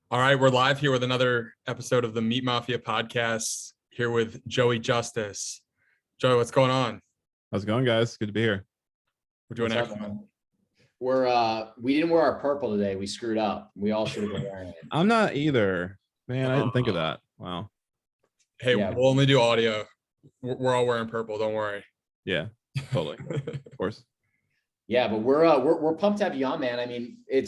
All right, we're live here with another episode of the Meat Mafia podcast. Here with Joey Justice. Joey, what's going on? How's it going, guys? Good to be here. We're doing What's up, excellent. man? We didn't wear our purple today. We screwed up. We all should have been wearing it. I'm not either. Man, I didn't think of that. Wow. Hey, Yeah. we'll only do audio. We're all wearing purple. Don't worry. Yeah, totally. Of course. Yeah, but we're pumped to have you on, man. I mean, I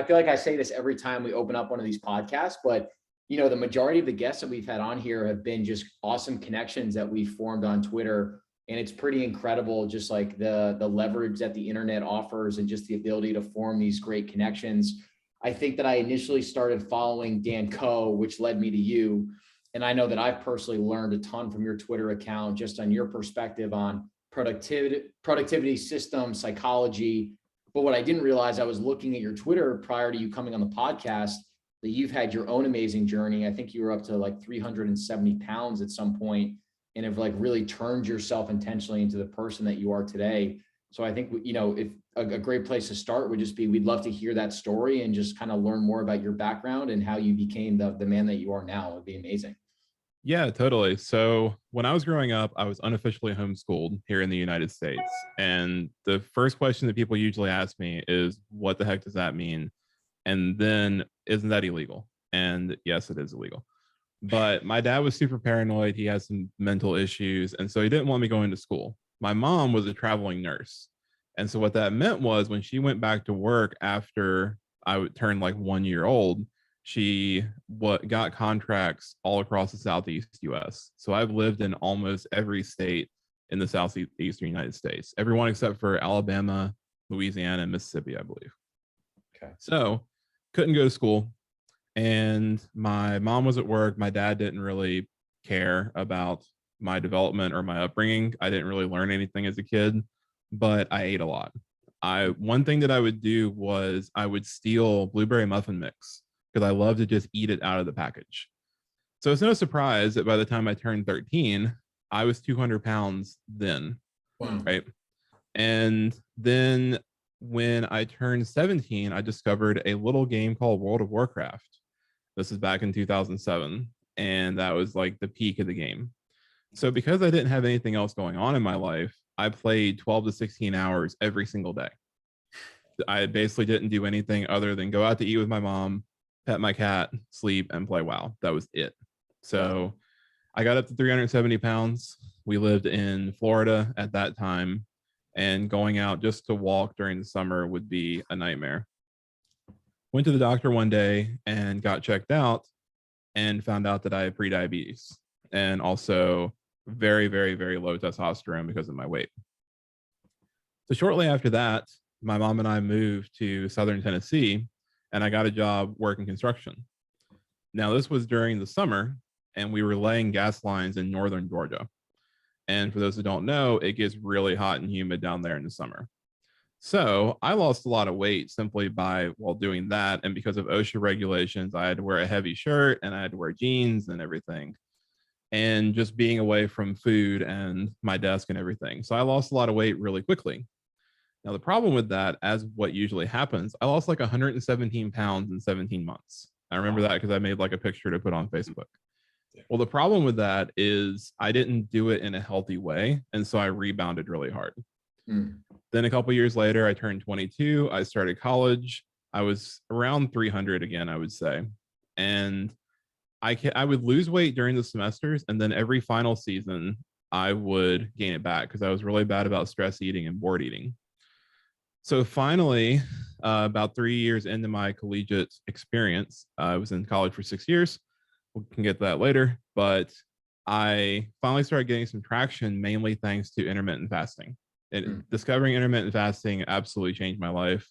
feel like I say this every time we open up one of these podcasts, but the majority of the guests that we've had on here have been just awesome connections that we've formed on Twitter. And it's pretty incredible, just like the leverage that the internet offers and just the ability to form these great connections. I think that I initially started following Dan Coe, which led me to you. And I know that I've personally learned a ton from your Twitter account, just on your perspective on productivity system, psychology. But what I didn't realize, I was looking at your Twitter prior to you coming on the podcast, that you've had your own amazing journey. I think you were up to like 370 pounds at some point and have like really turned yourself intentionally into the person that you are today. So I think, if a great place to start would just be, we'd love to hear that story and just kind of learn more about your background and how you became the man that you are now. It would be amazing. Yeah, totally. So when I was growing up, I was unofficially homeschooled here in the United States. And the first question that people usually ask me is, what the heck does that mean? And then, isn't that illegal? And yes, it is illegal. But my dad was super paranoid. He has some mental issues. And so he didn't want me going to school. My mom was a traveling nurse. And so what that meant was when she went back to work after I would turn like 1 year old, she got contracts all across the Southeast US. So I've lived in almost every state in the Southeastern United States, everyone except for Alabama, Louisiana, and Mississippi, I believe. Okay. So couldn't go to school. And my mom was at work. My dad didn't really care about my development or my upbringing. I didn't really learn anything as a kid, but I ate a lot. One thing that I would do was I would steal blueberry muffin mix because I love to just eat it out of the package. So it's no surprise that by the time I turned 13, I was 200 pounds then. Wow. Right. And then when I turned 17, I discovered a little game called World of Warcraft. This is back in 2007. And that was like the peak of the game. So because I didn't have anything else going on in my life, I played 12 to 16 hours every single day. I basically didn't do anything other than go out to eat with my mom, pet my cat, sleep, and play WoW. That was it. So I got up to 370 pounds. We lived in Florida at that time, and going out just to walk during the summer would be a nightmare. Went to the doctor one day and got checked out and found out that I had prediabetes and also very, very, very low testosterone because of my weight. So shortly after that, my mom and I moved to Southern Tennessee, and I got a job working construction. Now, this was during the summer, and we were laying gas lines in northern Georgia. And for those who don't know, it gets really hot and humid down there in the summer. So I lost a lot of weight simply while doing that. And because of OSHA regulations, I had to wear a heavy shirt and I had to wear jeans and everything. And just being away from food and my desk and everything. So I lost a lot of weight really quickly. Now, the problem with that, as what usually happens, I lost like 117 pounds in 17 months. I remember that because I made like a picture to put on Facebook. Well, the problem with that is I didn't do it in a healthy way. And so I rebounded really hard. Then a couple years later, I turned 22. I started college. I was around 300 again, I would say. And I would lose weight during the semesters. And then every final season, I would gain it back because I was really bad about stress eating and bored eating. So finally, about 3 years into my collegiate experience, I was in college for 6 years. We can get to that later. But I finally started getting some traction, mainly thanks to intermittent fasting. Discovering intermittent fasting absolutely changed my life.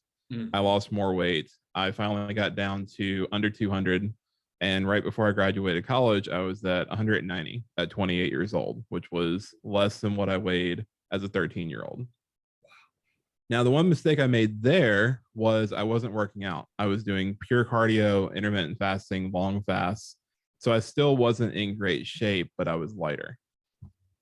I lost more weight. I finally got down to under 200. And right before I graduated college, I was at 190 at 28 years old, which was less than what I weighed as a 13-year-old. Now, the one mistake I made there was I wasn't working out. I was doing pure cardio, intermittent fasting, long fasts. So I still wasn't in great shape, but I was lighter.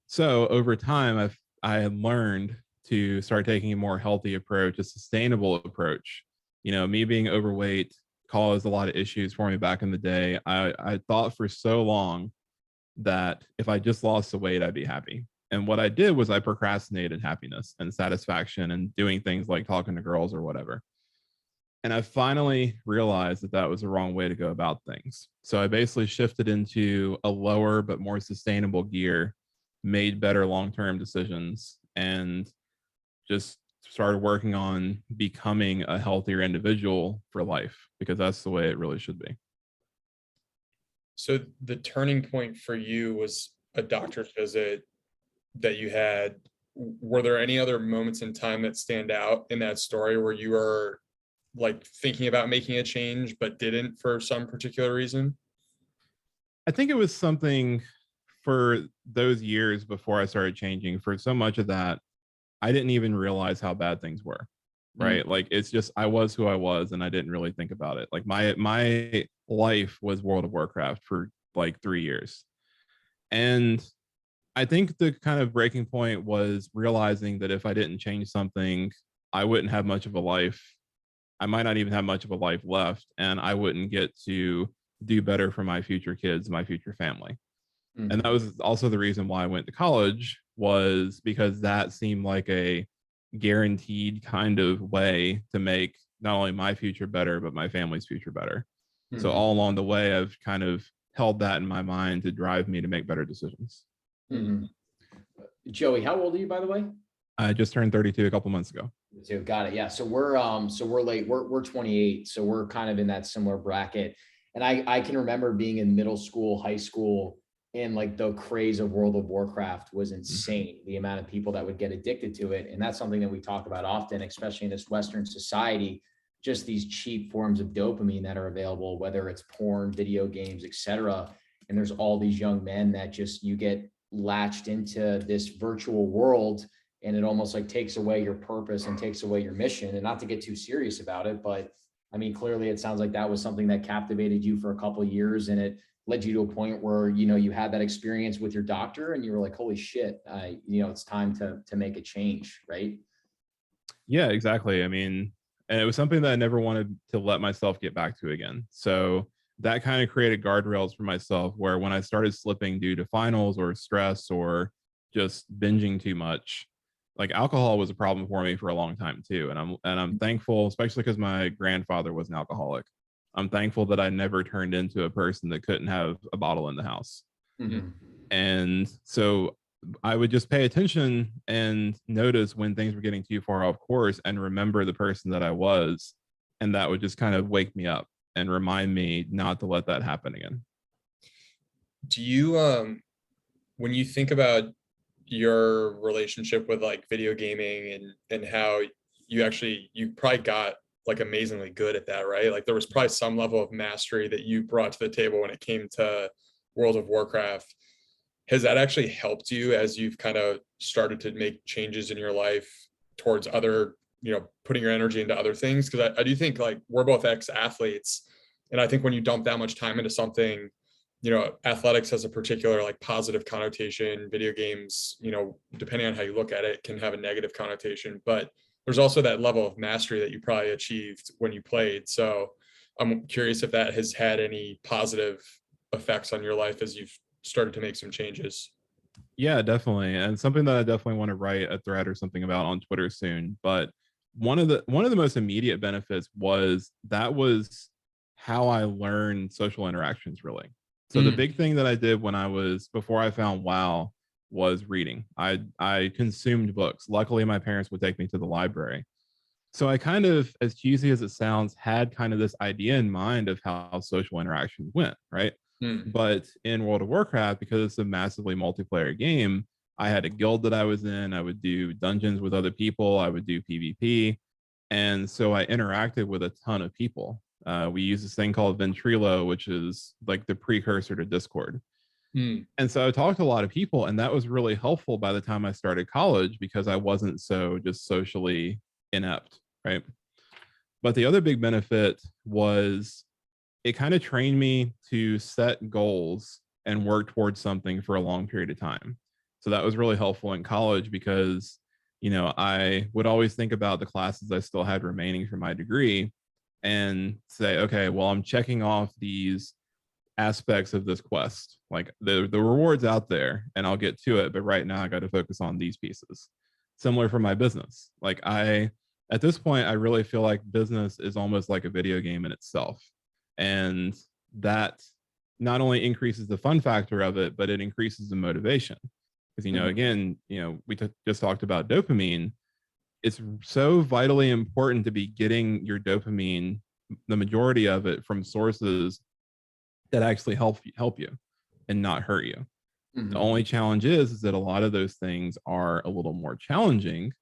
So over time, I had learned to start taking a more healthy approach, a sustainable approach. Me being overweight caused a lot of issues for me back in the day. I thought for so long that if I just lost the weight, I'd be happy. And what I did was I procrastinated happiness and satisfaction and doing things like talking to girls or whatever. And I finally realized that that was the wrong way to go about things. So I basically shifted into a lower but more sustainable gear, made better long-term decisions, and just started working on becoming a healthier individual for life, because that's the way it really should be. So the turning point for you was a doctor's visit that you had. Were there any other moments in time that stand out in that story where you were like thinking about making a change but didn't for some particular reason? I think it was something for those years before I started changing. For so much of that, I didn't even realize how bad things were. Right. Like, it's just, I was who I was and I didn't really think about it. Like my life was World of Warcraft for like 3 years. And I think the kind of breaking point was realizing that if I didn't change something, I wouldn't have much of a life. I might not even have much of a life left, and I wouldn't get to do better for my future kids, my future family. And that was also the reason why I went to college, was because that seemed like a guaranteed kind of way to make not only my future better, but my family's future better. So all along the way, I've kind of held that in my mind to drive me to make better decisions. Joey, how old are you, by the way? I just turned 32 a couple months ago. So got it. Yeah. So we're late. We're 28. So we're kind of in that similar bracket. And I can remember being in middle school, high school, and like the craze of World of Warcraft was insane. The amount of people that would get addicted to it. And that's something that we talk about often, especially in this Western society, just these cheap forms of dopamine that are available, whether it's porn, video games, etc. And there's all these young men that just, you get latched into this virtual world, and it almost like takes away your purpose and takes away your mission. And not to get too serious about it, but I mean, clearly it sounds like that was something that captivated you for a couple of years, and it led you to a point where, you know, you had that experience with your doctor and you were like, holy shit, you know, it's time to make a change, right? Yeah, exactly. I mean, and it was something that I never wanted to let myself get back to again. So that kind of created guardrails for myself, where when I started slipping due to finals or stress or just binging too much, like alcohol was a problem for me for a long time too. And I'm thankful, especially because my grandfather was an alcoholic. I'm thankful that I never turned into a person that couldn't have a bottle in the house. And so I would just pay attention and notice when things were getting too far off course and remember the person that I was. And that would just kind of wake me up and remind me not to let that happen again. Do you, when you think about your relationship with like video gaming and how you probably got like amazingly good at that, right? Like there was probably some level of mastery that you brought to the table when it came to World of Warcraft. Has that actually helped you as you've kind of started to make changes in your life towards other, you know, putting your energy into other things? Because I do think like we're both ex-athletes, and I think when you dump that much time into something, you know, athletics has a particular like positive connotation. Video games, you know, depending on how you look at it, can have a negative connotation, but there's also that level of mastery that you probably achieved when you played. So I'm curious if that has had any positive effects on your life as you've started to make some changes. Yeah, definitely. And something that I definitely want to write a thread or something about on Twitter soon. But one of the most immediate benefits was how I learned social interactions, really. So the big thing that I did before I found WoW was reading. I consumed books. Luckily, my parents would take me to the library. So I kind of, as cheesy as it sounds, had kind of this idea in mind of how social interactions went, right? But in World of Warcraft, because it's a massively multiplayer game, I had a guild that I was in. I would do dungeons with other people. I would do PvP. And so I interacted with a ton of people. We use this thing called Ventrilo, which is like the precursor to Discord. And so I talked to a lot of people, and that was really helpful by the time I started college, because I wasn't so just socially inept, right? But the other big benefit was it kind of trained me to set goals and work towards something for a long period of time. So that was really helpful in college, because, you know, I would always think about the classes I still had remaining for my degree. and say, okay, well, I'm checking off these aspects of this quest. Like the reward's out there and I'll get to it, but right now I got to focus on these pieces. Similar for my business. Like at this point, I really feel like business is almost like a video game in itself. And that not only increases the fun factor of it, but it increases the motivation. Because, again, we just talked about dopamine. It's so vitally important to be getting your dopamine, the majority of it, from sources that actually help you and not hurt you. Mm-hmm. The only challenge is that a lot of those things are a little more challenging.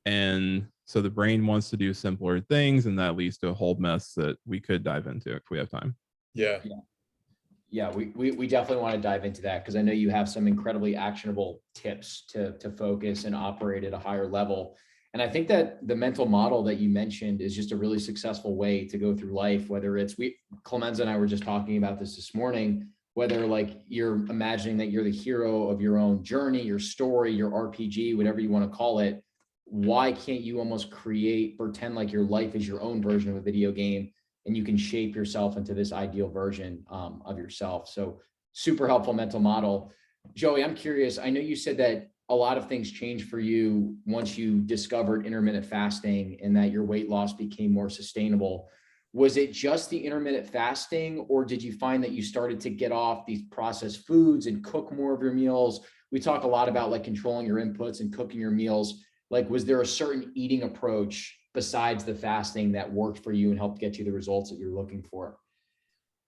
And so the brain wants to do simpler things, and that leads to a whole mess that we could dive into if we have time. Yeah, we definitely want to dive into that, because I know you have some incredibly actionable tips to focus and operate at a higher level. And I think that the mental model that you mentioned is just a really successful way to go through life, whether it's Clemenza and I were just talking about this morning, whether like you're imagining that you're the hero of your own journey, your story, your RPG, whatever you want to call it. Why can't you almost pretend like your life is your own version of a video game, and you can shape yourself into this ideal version of yourself? So super helpful mental model. Joey, I'm curious. I know you said that a lot of things changed for you once you discovered intermittent fasting and that your weight loss became more sustainable. Was it just the intermittent fasting, or did you find that you started to get off these processed foods and cook more of your meals? We talk a lot about like controlling your inputs and cooking your meals. Like, was there a certain eating approach besides the fasting that worked for you and helped get you the results that you're looking for?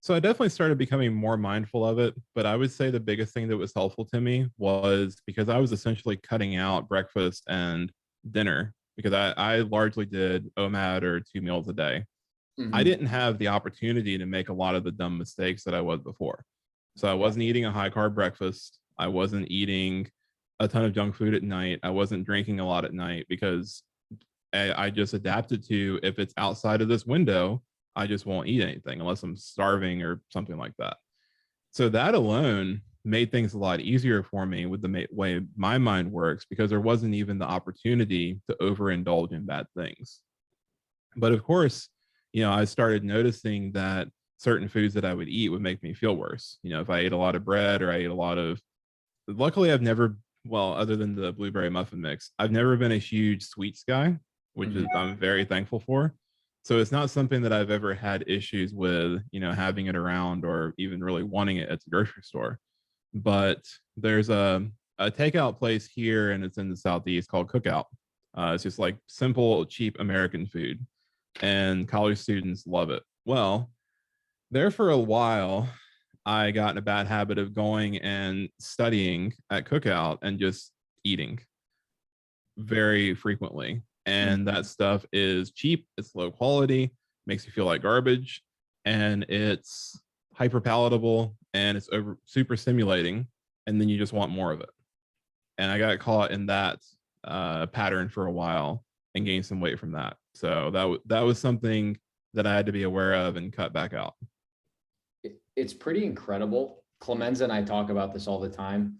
So I definitely started becoming more mindful of it, but I would say the biggest thing that was helpful to me was because I was essentially cutting out breakfast and dinner, because I largely did OMAD or 2 meals a day. Mm-hmm. I didn't have the opportunity to make a lot of the dumb mistakes that I was before. So I wasn't eating a high carb breakfast. I wasn't eating a ton of junk food at night. I wasn't drinking a lot at night, because I just adapted to, if it's outside of this window, I just won't eat anything unless I'm starving or something like that. So that alone made things a lot easier for me with the way my mind works, because there wasn't even the opportunity to overindulge in bad things. But of course, I started noticing that certain foods that I would eat would make me feel worse. If I ate a lot of bread, or I ate a lot of, luckily I've never, well, other than the blueberry muffin mix, I've never been a huge sweets guy, which is I'm very thankful for. So it's not something that I've ever had issues with, having it around or even really wanting it at the grocery store. But there's a takeout place here, and it's in the Southeast, called Cookout. It's just like simple, cheap American food, and college students love it. Well, there for a while, I got in a bad habit of going and studying at Cookout and just eating very frequently. And that stuff is cheap, it's low quality, makes you feel like garbage, and it's hyper palatable, and it's super stimulating, and then you just want more of it. And I got caught in that pattern for a while and gained some weight from that. So that was something that I had to be aware of and cut back out. It's pretty incredible. Clemenza and I talk about this all the time.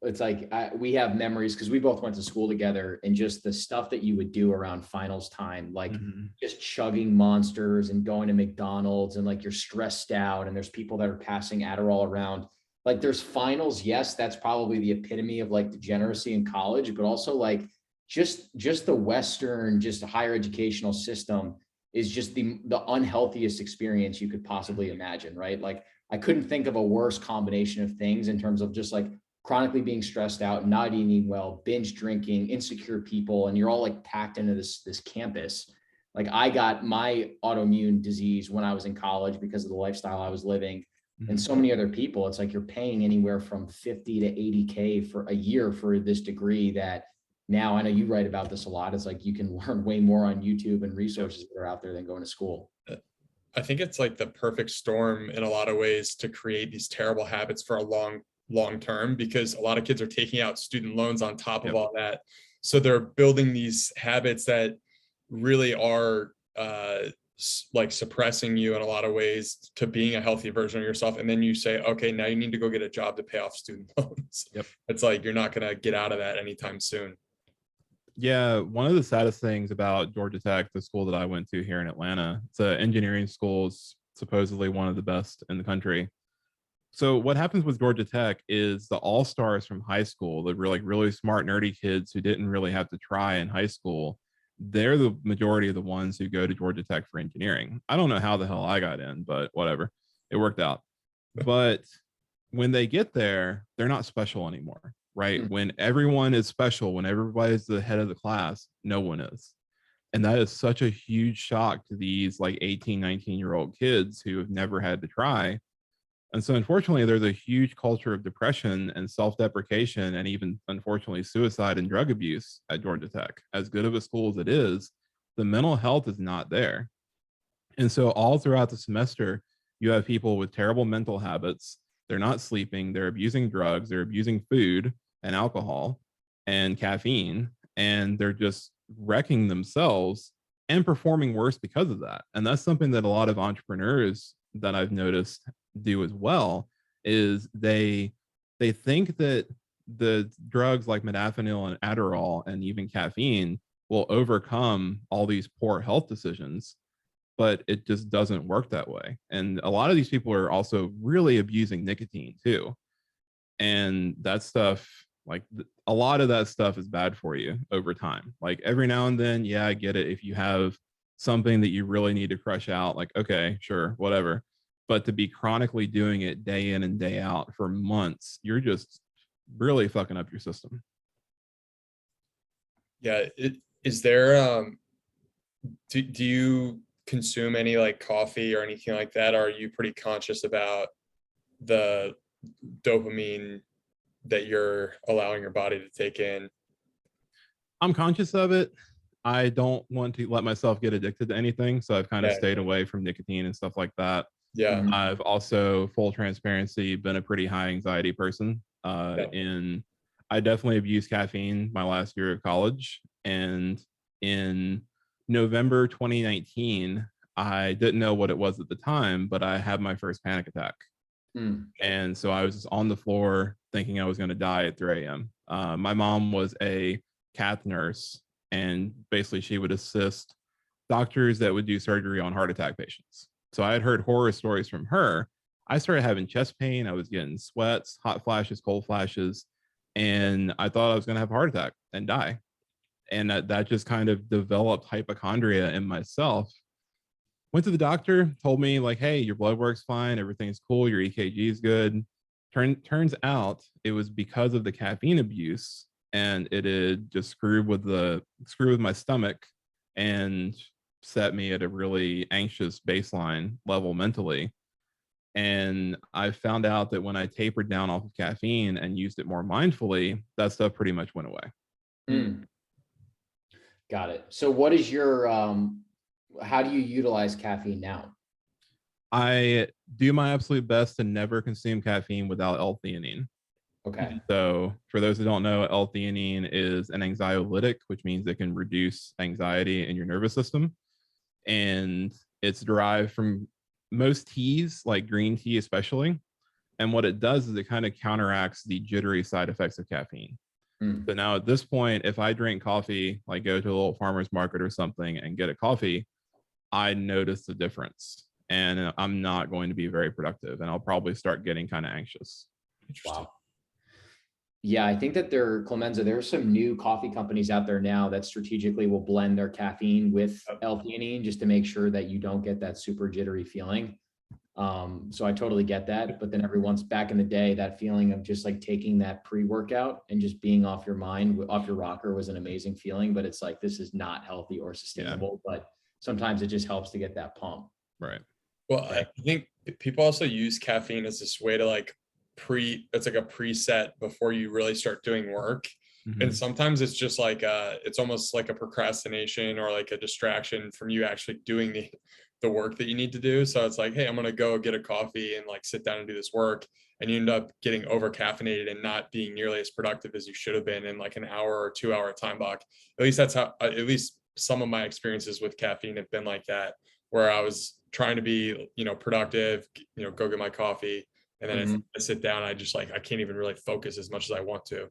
It's like we have memories, because we both went to school together, and just the stuff that you would do around finals time, like just chugging Monsters and going to McDonald's, and like you're stressed out and there's people that are passing Adderall around. Like there's finals. Yes, that's probably the epitome of like degeneracy in college, but also like just the Western, just a higher educational system is just the unhealthiest experience you could possibly imagine, right? Like I couldn't think of a worse combination of things in terms of just like chronically being stressed out, not eating well, binge drinking, insecure people, and you're all like packed into this campus. Like I got my autoimmune disease when I was in college because of the lifestyle I was living, and so many other people. It's like you're paying anywhere from 50 to 80K for a year for this degree that now, I know you write about this a lot. It's like you can learn way more on YouTube and resources that are out there than going to school. I think it's like the perfect storm in a lot of ways to create these terrible habits for a long term, because a lot of kids are taking out student loans on top of all that. So they're building these habits that really are like suppressing you in a lot of ways to being a healthy version of yourself. And then you say, okay, now you need to go get a job to pay off student loans. It's like, you're not going to get out of that anytime soon. Yeah, one of the saddest things about Georgia Tech, the school that I went to here in Atlanta, it's an engineering school, it's supposedly one of the best in the country. So what happens with Georgia Tech is the all-stars from high school, the really smart, nerdy kids who didn't really have to try in high school, they're the majority of the ones who go to Georgia Tech for engineering. I don't know how the hell I got in, but whatever. It worked out. But when they get there, they're not special anymore, right? Mm. When everyone is special, when everybody's the head of the class, no one is. And that is such a huge shock to these like 18, 19-year-old kids who have never had to try. And so, unfortunately, there's a huge culture of depression and self deprecation, and even, unfortunately, suicide and drug abuse at Georgia Tech. As good of a school as it is, the mental health is not there. And so, all throughout the semester, you have people with terrible mental habits. They're not sleeping, they're abusing drugs, they're abusing food and alcohol and caffeine, and they're just wrecking themselves and performing worse because of that. And that's something that a lot of entrepreneurs that I've noticed do as well is they think that the drugs like modafinil and Adderall and even caffeine will overcome all these poor health decisions, but it just doesn't work that way. And a lot of these people are also really abusing nicotine too. And that stuff, like a lot of that stuff is bad for you over time. Like every now and then, yeah, I get it. If you have something that you really need to crush out, like, okay, sure, whatever. But to be chronically doing it day in and day out for months, you're just really fucking up your system. Yeah. Is there, do you consume any like coffee or anything like that? Or are you pretty conscious about the dopamine that you're allowing your body to take in? I'm conscious of it. I don't want to let myself get addicted to anything. So I've kind of Yeah. stayed away from nicotine and stuff like that. Yeah. Mhm. I've also, full transparency, been a pretty high anxiety person. Yeah. I definitely abused caffeine my last year of college. And in November 2019, I didn't know what it was at the time, but I had my first panic attack. Mm. And so I was just on the floor thinking I was going to die at 3 a.m. My mom was a cath nurse, and basically she would assist doctors that would do surgery on heart attack patients. So I had heard horror stories from her. I started having chest pain. I was getting sweats, hot flashes, cold flashes, and I thought I was going to have a heart attack and die. And that just kind of developed hypochondria in myself. Went to the doctor, told me like, hey, your blood work's fine, everything's cool, your EKG is good. Turns out it was because of the caffeine abuse, and it had just screwed with my stomach and set me at a really anxious baseline level mentally. And I found out that when I tapered down off of caffeine and used it more mindfully, that stuff pretty much went away. Mm. Got it. So what is your, how do you utilize caffeine now? I do my absolute best to never consume caffeine without L-theanine. Okay. So for those who don't know, L-theanine is an anxiolytic, which means it can reduce anxiety in your nervous system. And it's derived from most teas, like green tea especially. And what it does is it kind of counteracts the jittery side effects of caffeine. Mm. So now at this point, if I drink coffee, like go to a little farmer's market or something and get a coffee, I notice the difference. And I'm not going to be very productive. And I'll probably start getting kind of anxious. Interesting. Wow. Yeah, I think that Clemenza, there are some new coffee companies out there now that strategically will blend their caffeine with L-theanine just to make sure that you don't get that super jittery feeling. So I totally get that. But then every once back in the day, that feeling of just like taking that pre-workout and just being off your mind, off your rocker was an amazing feeling. But it's like, this is not healthy or sustainable, but sometimes it just helps to get that pump. Right. Well, I think people also use caffeine as this way to like it's like a preset before you really start doing work. Mhm. And sometimes it's just like it's almost like a procrastination or like a distraction from you actually doing the work that you need to do. So it's like, hey, I'm gonna go get a coffee and like sit down and do this work. And you end up getting over caffeinated and not being nearly as productive as you should have been in like an hour or 2 hour time block. At least that's how, at least some of my experiences with caffeine have been like that, where I was trying to be, productive, go get my coffee. And then I sit down, I just like, I can't even really focus as much as I want to.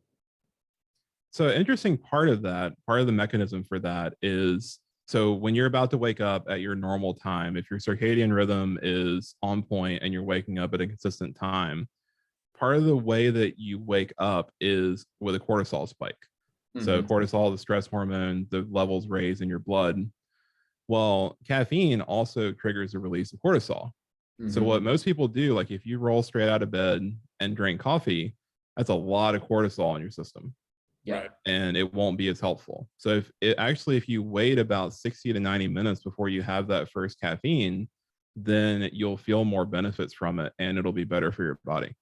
So interesting part of the mechanism for that is, so when you're about to wake up at your normal time, if your circadian rhythm is on point and you're waking up at a consistent time, part of the way that you wake up is with a cortisol spike. So cortisol, the stress hormone, the levels raise in your blood. Well, caffeine also triggers the release of cortisol. So what most people do, like if you roll straight out of bed and drink coffee, that's a lot of cortisol in your system. Yeah. Right. And it won't be as helpful. So if you wait about 60 to 90 minutes before you have that first caffeine, then you'll feel more benefits from it and it'll be better for your body.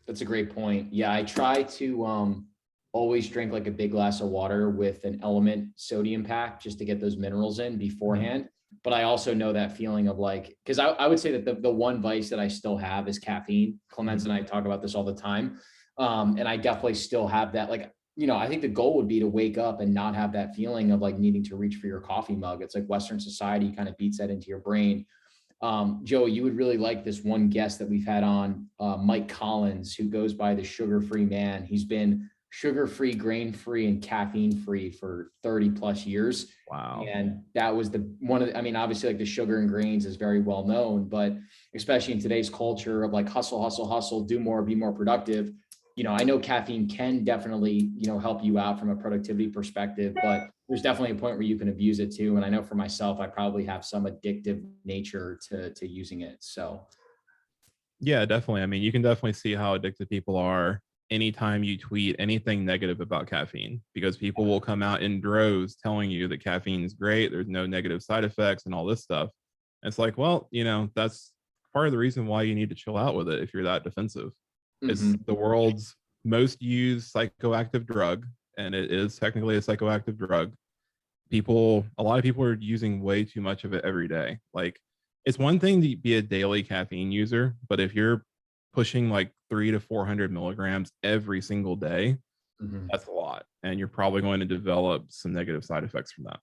That's a great point. Yeah, I try to always drink like a big glass of water with an element sodium pack just to get those minerals in beforehand. But I also know that feeling of like, because I would say that the one vice that I still have is caffeine. Clemens and I talk about this all the time. And I definitely still have that. Like, you know, I think the goal would be to wake up and not have that feeling of like needing to reach for your coffee mug. It's like Western society kind of beats that into your brain. Joe, you would really like this one guest that we've had on, Mike Collins, who goes by the sugar-free man. He's been sugar-free, grain-free, and caffeine-free for 30 plus years. Wow. And that was I mean, obviously like the sugar and grains is very well known, but especially in today's culture of like hustle, hustle, hustle, do more, be more productive. You know, I know caffeine can definitely, you know, help you out from a productivity perspective, but there's definitely a point where you can abuse it too. And I know for myself, I probably have some addictive nature to using it. So yeah, definitely. I mean, you can definitely see how addicted people are anytime you tweet anything negative about caffeine, because people will come out in droves telling you that caffeine is great, there's no negative side effects and all this stuff. And it's like, well, you know, that's part of the reason why you need to chill out with it if you're that defensive. It's the world's most used psychoactive drug, and it is technically a psychoactive drug. A lot of people are using way too much of it every day. Like, it's one thing to be a daily caffeine user, but if you're pushing like 300 to 400 milligrams every single day, that's a lot. And you're probably going to develop some negative side effects from that.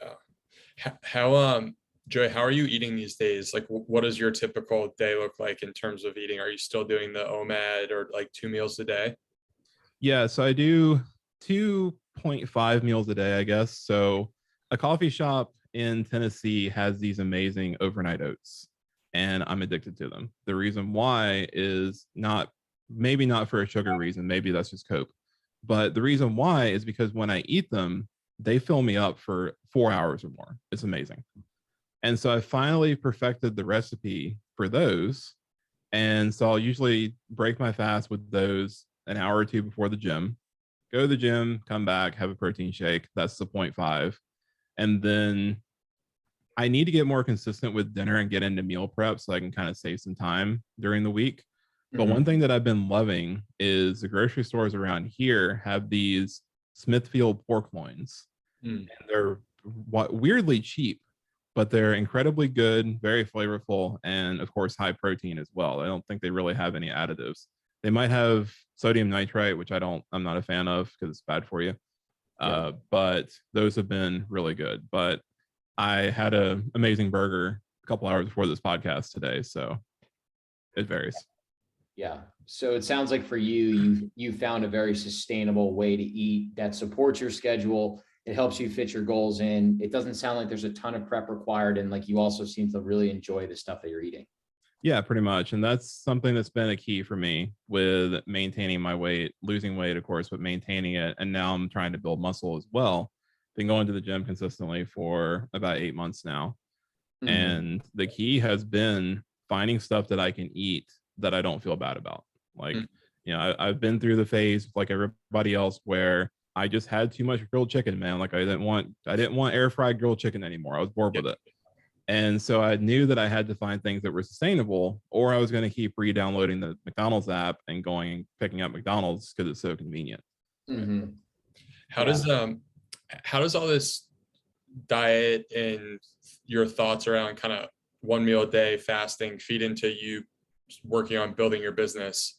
Yeah. How, Joey, how are you eating these days? Like, what does your typical day look like in terms of eating? Are you still doing the OMAD or like 2 meals a day? Yeah, so I do 2.5 meals a day, I guess. So a coffee shop in Tennessee has these amazing overnight oats, and I'm addicted to them. The reason why is maybe not for a sugar reason, maybe that's just cope. But the reason why is because when I eat them, they fill me up for 4 hours or more. It's amazing. And so I finally perfected the recipe for those. And so I'll usually break my fast with those an hour or two before the gym, go to the gym, come back, have a protein shake. That's the 0.5. And then I need to get more consistent with dinner and get into meal prep so I can kind of save some time during the week. But one thing that I've been loving is the grocery stores around here have these Smithfield pork loins. And they're weirdly cheap, but they're incredibly good, very flavorful, and of course, high protein as well. I don't think they really have any additives. They might have sodium nitrite, which I'm not a fan of because it's bad for you. But those have been really good. But I had an amazing burger a couple hours before this podcast today, so it varies. Yeah. So it sounds like for you found a very sustainable way to eat that supports your schedule. It helps you fit your goals in. It doesn't sound like there's a ton of prep required. And like you also seem to really enjoy the stuff that you're eating. Yeah, pretty much. And that's something that's been a key for me with maintaining my weight, losing weight, of course, but maintaining it. And now I'm trying to build muscle as well. Been going to the gym consistently for about 8 months now. And the key has been finding stuff that I can eat that I don't feel bad about. Like, you know, I've been through the phase like everybody else where I just had too much grilled chicken, man. Like I didn't want air fried grilled chicken anymore. I was bored with it. And so I knew that I had to find things that were sustainable, or I was going to keep re-downloading the McDonald's app and going and picking up McDonald's because it's so convenient. How does all this diet and your thoughts around kind of 1 meal a day fasting feed into you working on building your business?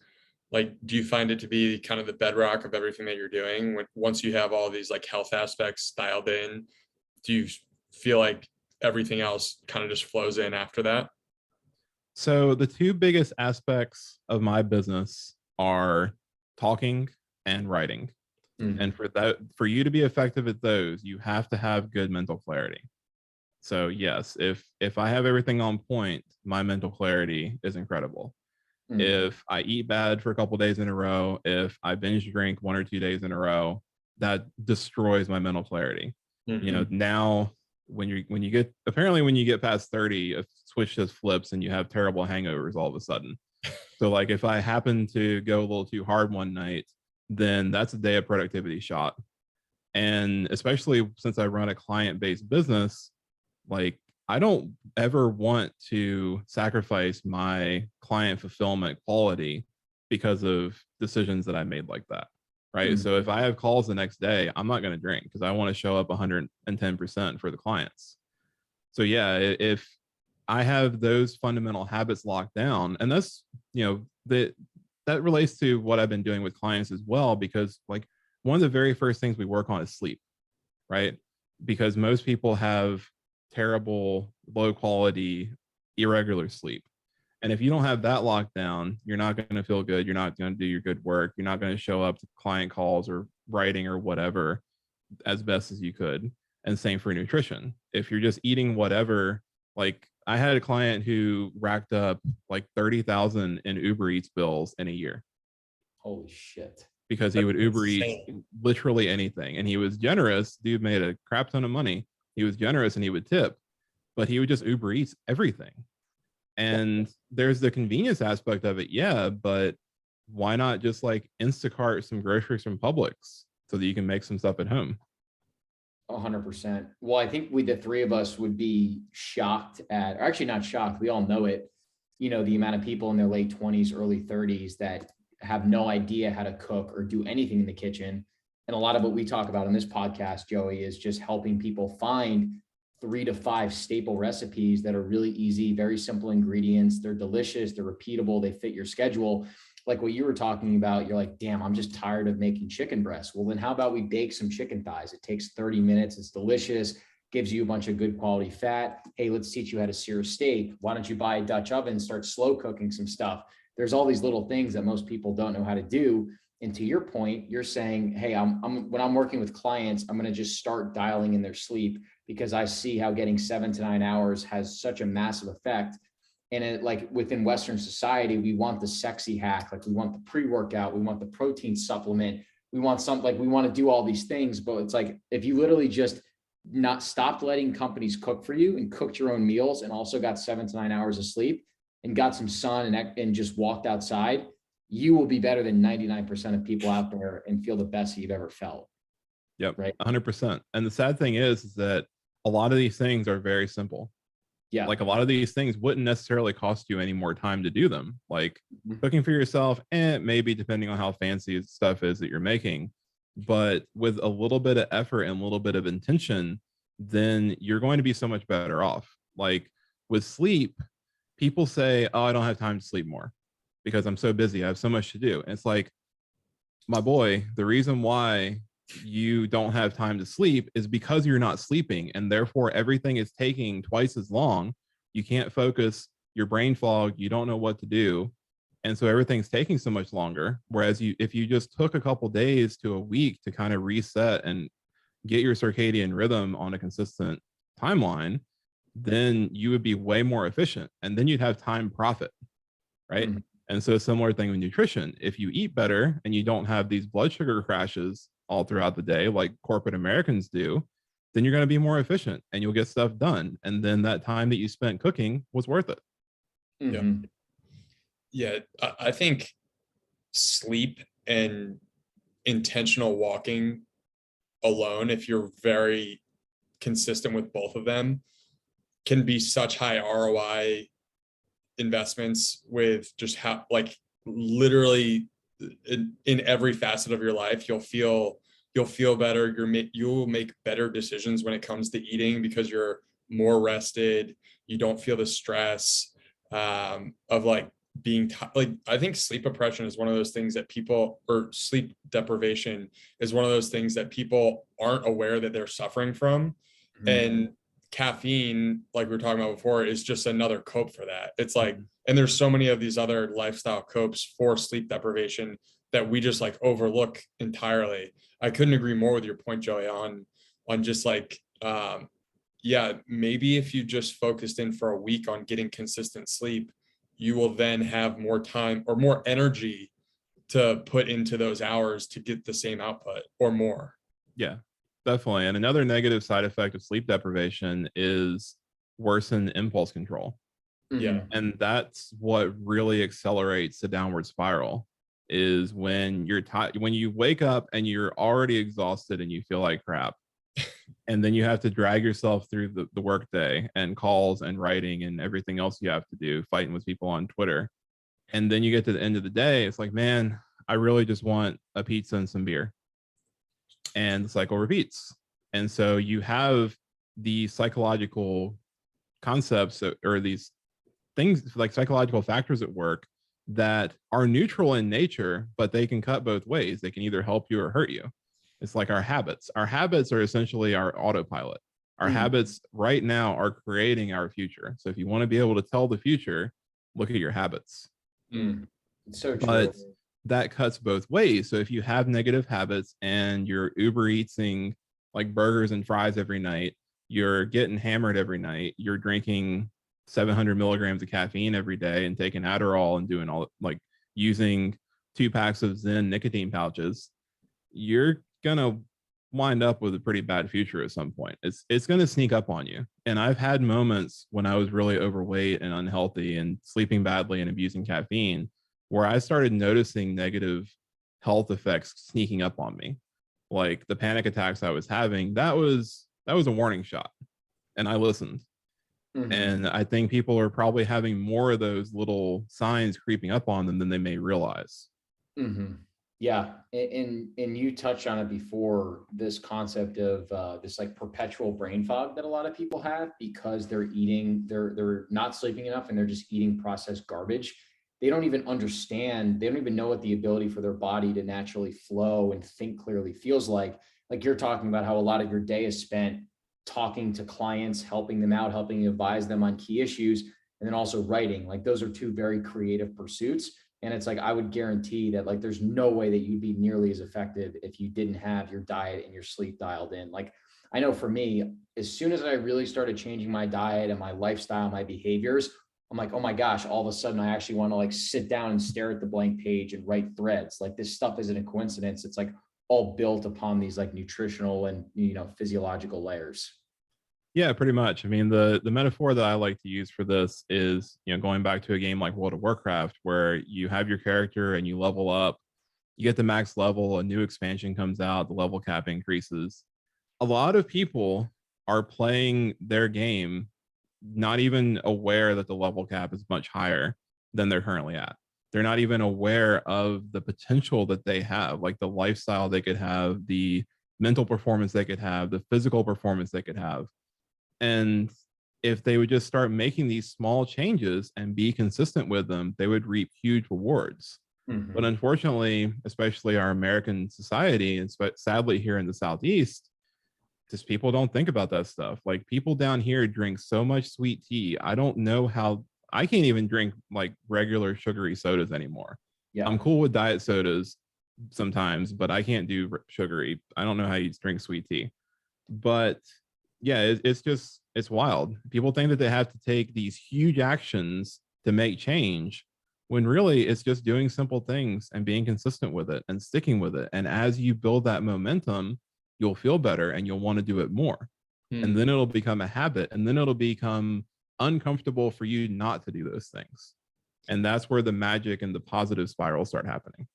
Like, do you find it to be kind of the bedrock of everything that you're doing once you have all these like health aspects dialed in? Do you feel like everything else kind of just flows in after that? So the two biggest aspects of my business are talking and writing. And for you to be effective at those, you have to have good mental clarity. So yes, if I have everything on point, my mental clarity is incredible. If I eat bad for a couple days in a row, if I binge drink 1 or 2 days in a row, that destroys my mental clarity. You know, now when you get past 30, a switch just flips and you have terrible hangovers all of a sudden. So like if I happen to go a little too hard one night, then that's a day of productivity shot. And especially since I run a client-based business, like I don't ever want to sacrifice my client fulfillment quality because of decisions that I made like that. Right. So if I have calls the next day, I'm not going to drink because I want to show up 110% for the clients. So yeah, if I have those fundamental habits locked down, and that's, you know, that relates to what I've been doing with clients as well, because like one of the very first things we work on is sleep, right? Because most people have terrible, low quality, irregular sleep. And if you don't have that locked down, you're not going to feel good. You're not going to do your good work. You're not going to show up to client calls or writing or whatever as best as you could. And same for nutrition. If you're just eating whatever, like I had a client who racked up like 30,000 in Uber Eats bills in a year. Holy shit. Because he would Uber Eats literally anything. And he was generous. Dude made a crap ton of money. He was generous and he would tip, but he would just Uber Eats everything. And there's the convenience aspect of it. Yeah. But why not just like Instacart some groceries from Publix so that you can make some stuff at home? 100%. Well, I think the three of us would be shocked at, or actually not shocked. We all know it, you know, the amount of people in their late 20s, early 30s that have no idea how to cook or do anything in the kitchen. And a lot of what we talk about on this podcast, Joey, is just helping people find 3 to 5 staple recipes that are really easy, very simple ingredients. They're delicious, they're repeatable, they fit your schedule. Like what you were talking about, you're like, damn, I'm just tired of making chicken breasts. Well, then how about we bake some chicken thighs? It takes 30 minutes. It's delicious, gives you a bunch of good quality fat. Hey, let's teach you how to sear a steak. Why don't you buy a Dutch oven, start slow cooking some stuff? There's all these little things that most people don't know how to do. And to your point, you're saying, hey, when I'm working with clients, I'm going to just start dialing in their sleep because I see how getting 7 to 9 hours has such a massive effect. And it, like within Western society, we want the sexy hack. Like we want the pre-workout, we want the protein supplement. We want something like we want to do all these things, but it's like, if you literally just not stopped letting companies cook for you and cooked your own meals and also got 7 to 9 hours of sleep and got some sun and just walked outside, you will be better than 99% of people out there and feel the best that you've ever felt. Yep. Right. 100%. And the sad thing is that a lot of these things are very simple. Yeah. Like a lot of these things wouldn't necessarily cost you any more time to do them. Like cooking for yourself, and maybe depending on how fancy stuff is that you're making, but with a little bit of effort and a little bit of intention, then you're going to be so much better off. Like with sleep, people say, oh, I don't have time to sleep more because I'm so busy. I have so much to do. And it's like, my boy, the reason why you don't have time to sleep is because you're not sleeping, and therefore everything is taking twice as long. You can't focus, your brain fog, you don't know what to do, and so everything's taking so much longer. Whereas if you just took a couple days to a week to kind of reset and get your circadian rhythm on a consistent timeline, then you would be way more efficient, and then you'd have time profit, right? And so a similar thing with nutrition. If you eat better and you don't have these blood sugar crashes all throughout the day like corporate Americans do, then you're going to be more efficient and you'll get stuff done. And then that time that you spent cooking was worth it. Yeah. I think sleep and intentional walking alone, if you're very consistent with both of them, can be such high ROI investments with just how, like, literally in every facet of your life, you'll feel better. You'll make better decisions when it comes to eating because you're more rested. You don't feel the stress of like being like, I think sleep oppression is one of those things that people, or sleep deprivation is one of those things that people aren't aware that they're suffering from. And caffeine, like we were talking about before, is just another cope for that. It's like, and there's so many of these other lifestyle copes for sleep deprivation that we just like overlook entirely. I couldn't agree more with your point, Joey, on just like yeah, maybe if you just focused in for a week on getting consistent sleep, you will then have more time or more energy to put into those hours to get the same output or more. Yeah, definitely. And another negative side effect of sleep deprivation is worsened impulse control. Yeah. And that's what really accelerates the downward spiral, is when you're tired, when you wake up and you're already exhausted and you feel like crap. And then you have to drag yourself through the work day and calls and writing and everything else you have to do, fighting with people on Twitter. And then you get to the end of the day, it's like, man, I really just want a pizza and some beer. And the cycle repeats. And so you have the psychological concepts or these things like psychological factors at work that are neutral in nature, but they can cut both ways. They can either help you or hurt you. It's like our habits. Our habits are essentially our autopilot. Our habits right now are creating our future. So if you want to be able to tell the future, look at your habits. It's so true. But that cuts both ways. So if you have negative habits and you're Uber eating like burgers and fries every night, you're getting hammered every night, you're drinking 700 milligrams of caffeine every day and taking Adderall and doing all like using 2 packs of Zen nicotine pouches, you're gonna wind up with a pretty bad future at some point. It's gonna sneak up on you. And I've had moments when I was really overweight and unhealthy and sleeping badly and abusing caffeine where I started noticing negative health effects sneaking up on me. Like the panic attacks I was having, that was a warning shot. And I listened. And I think people are probably having more of those little signs creeping up on them than they may realize. Yeah. And you touched on it before, this concept of this like perpetual brain fog that a lot of people have because they're not sleeping enough and they're just eating processed garbage. They don't even understand. They don't even know what the ability for their body to naturally flow and think clearly feels like. Like you're talking about how a lot of your day is spent talking to clients, helping them out, helping advise them on key issues, and then also writing. Like those are 2 very creative pursuits. And it's like, I would guarantee that like, there's no way that you'd be nearly as effective if you didn't have your diet and your sleep dialed in. Like, I know for me, as soon as I really started changing my diet and my lifestyle, my behaviors, I'm like, oh my gosh, all of a sudden I actually want to like sit down and stare at the blank page and write threads. Like this stuff isn't a coincidence. It's like all built upon these like nutritional and, physiological layers. Yeah, pretty much. I mean, the metaphor that I like to use for this is, going back to a game like World of Warcraft, where you have your character and you level up, you get the max level, a new expansion comes out, the level cap increases. A lot of people are playing their game not even aware that the level cap is much higher than they're currently at. They're not even aware of the potential that they have, like the lifestyle they could have, the mental performance they could have, the physical performance they could have. And if they would just start making these small changes and be consistent with them, they would reap huge rewards. But unfortunately, especially our American society, and sadly here in the Southeast, just people don't think about that stuff. Like people down here drink so much sweet tea. I don't know how I can't even drink like regular sugary sodas anymore. Yeah. I'm cool with diet sodas sometimes, but I can't do sugary. I don't know how you drink sweet tea. But yeah, it's wild. People think that they have to take these huge actions to make change, when really it's just doing simple things and being consistent with it and sticking with it. And as you build that momentum, you'll feel better and you'll want to do it more. And then it'll become a habit, and then it'll become uncomfortable for you not to do those things. And that's where the magic and the positive spiral start happening.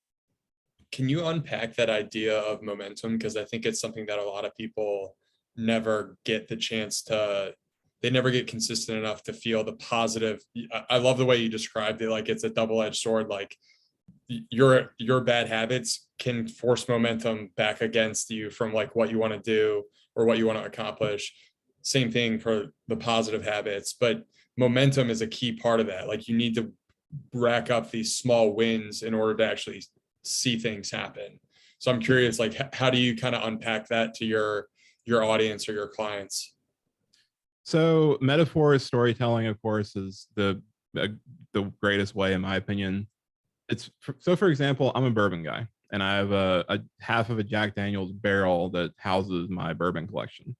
Can you unpack that idea of momentum? Because I think it's something that a lot of people never get the chance to, they never get consistent enough to feel the positive. I love the way you described it. Like it's a double-edged sword. Like your bad habits can force momentum back against you from like what you want to do or what you want to accomplish. Same thing for the positive habits, but momentum is a key part of that. Like you need to rack up these small wins in order to actually see things happen. So I'm curious, like, how do you kind of unpack that to your audience or your clients? So metaphor storytelling, of course, is the greatest way, in my opinion. So for example, I'm a bourbon guy and I have a half of a Jack Daniel's barrel that houses my bourbon collection.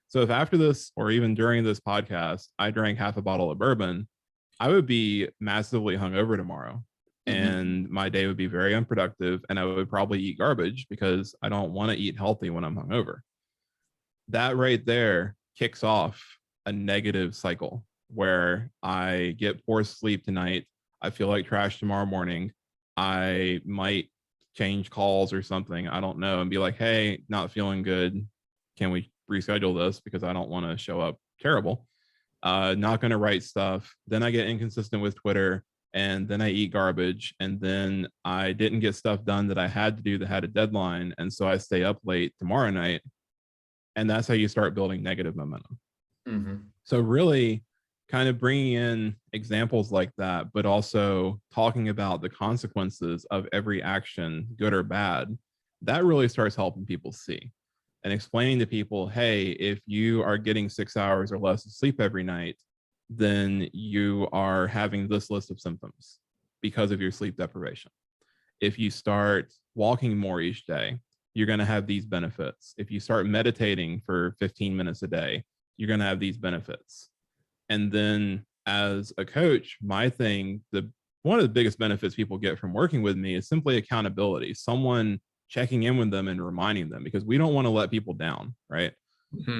So if after this or even during this podcast, I drank half a bottle of bourbon, I would be massively hungover tomorrow and my day would be very unproductive and I would probably eat garbage because I don't want to eat healthy when I'm hungover. That right there kicks off a negative cycle where I get poor sleep tonight. I feel like trash tomorrow morning. I might change calls or something. I don't know, and be like, hey, not feeling good. Can we reschedule this because I don't want to show up terrible? Not going to write stuff. Then I get inconsistent with Twitter and then I eat garbage. And then I didn't get stuff done that I had to do that had a deadline. And so I stay up late tomorrow night. And that's how you start building negative momentum. So really kind of bringing in examples like that, but also talking about the consequences of every action, good or bad, that really starts helping people see and explaining to people, hey, if you are getting 6 hours or less of sleep every night, then you are having this list of symptoms because of your sleep deprivation. If you start walking more each day, you're going to have these benefits. If you start meditating for 15 minutes a day, you're going to have these benefits. And then as a coach, my thing, one of the biggest benefits people get from working with me is simply accountability, someone checking in with them and reminding them, because we don't want to let people down, right?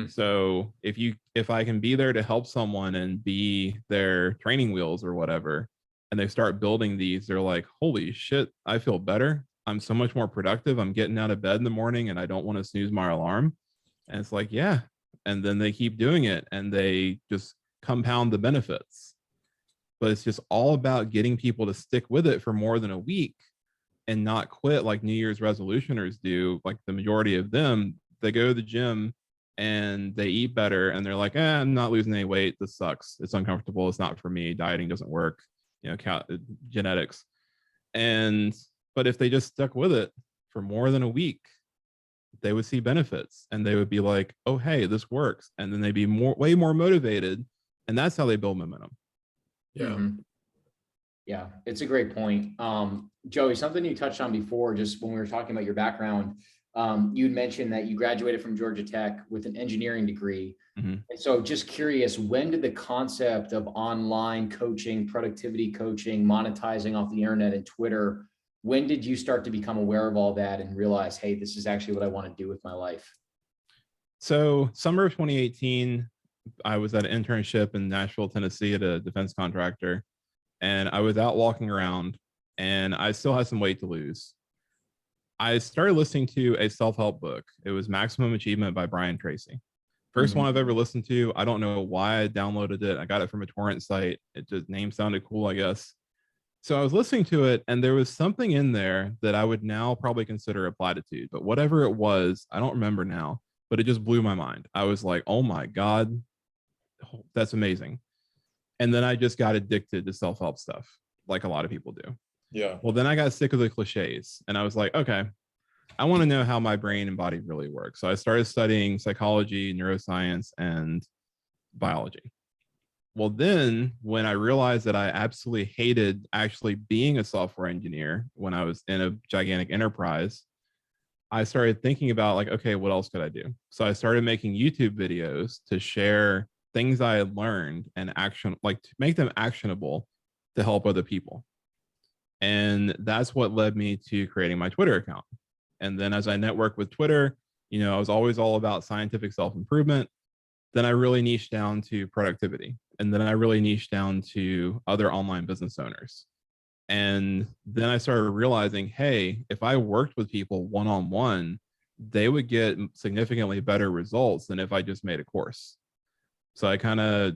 So if I can be there to help someone and be their training wheels or whatever, and they start building these, they're like, holy shit, I feel better. I'm so much more productive. I'm getting out of bed in the morning and I don't want to snooze my alarm. And it's like, yeah. And then they keep doing it and they just compound the benefits. But it's just all about getting people to stick with it for more than a week and not quit like New Year's resolutioners do. Like the majority of them, they go to the gym and they eat better and they're like, I'm not losing any weight. This sucks. It's uncomfortable. It's not for me. Dieting doesn't work, genetics. But if they just stuck with it for more than a week, they would see benefits and they would be like, oh, hey, this works. And then they'd be way more motivated. And that's how they build momentum. Yeah. Yeah, it's a great point. Joey, something you touched on before, just when we were talking about your background, you'd mentioned that you graduated from Georgia Tech with an engineering degree. And so just curious, when did the concept of online coaching, productivity coaching, monetizing off the internet and Twitter, when did you start to become aware of all that and realize, hey, this is actually what I want to do with my life? So summer of 2018, I was at an internship in Nashville, Tennessee at a defense contractor. And I was out walking around and I still had some weight to lose. I started listening to a self-help book. It was Maximum Achievement by Brian Tracy. First one I've ever listened to. I don't know why I downloaded it. I got it from a torrent site. It just name sounded cool, I guess. So I was listening to it and there was something in there that I would now probably consider a platitude, but whatever it was, I don't remember now, but it just blew my mind. I was like, oh my God, that's amazing. And then I just got addicted to self-help stuff like a lot of people do. Yeah. Well, then I got sick of the cliches and I was like, okay, I want to know how my brain and body really work. So I started studying psychology, neuroscience, and biology. Well, then when I realized that I absolutely hated actually being a software engineer when I was in a gigantic enterprise, I started thinking about like, okay, what else could I do? So I started making YouTube videos to share things I had learned and to make them actionable to help other people. And that's what led me to creating my Twitter account. And then as I networked with Twitter, I was always all about scientific self-improvement. Then I really niched down to productivity. And then I really niched down to other online business owners. And then I started realizing, hey, if I worked with people one-on-one, they would get significantly better results than if I just made a course. So I kind of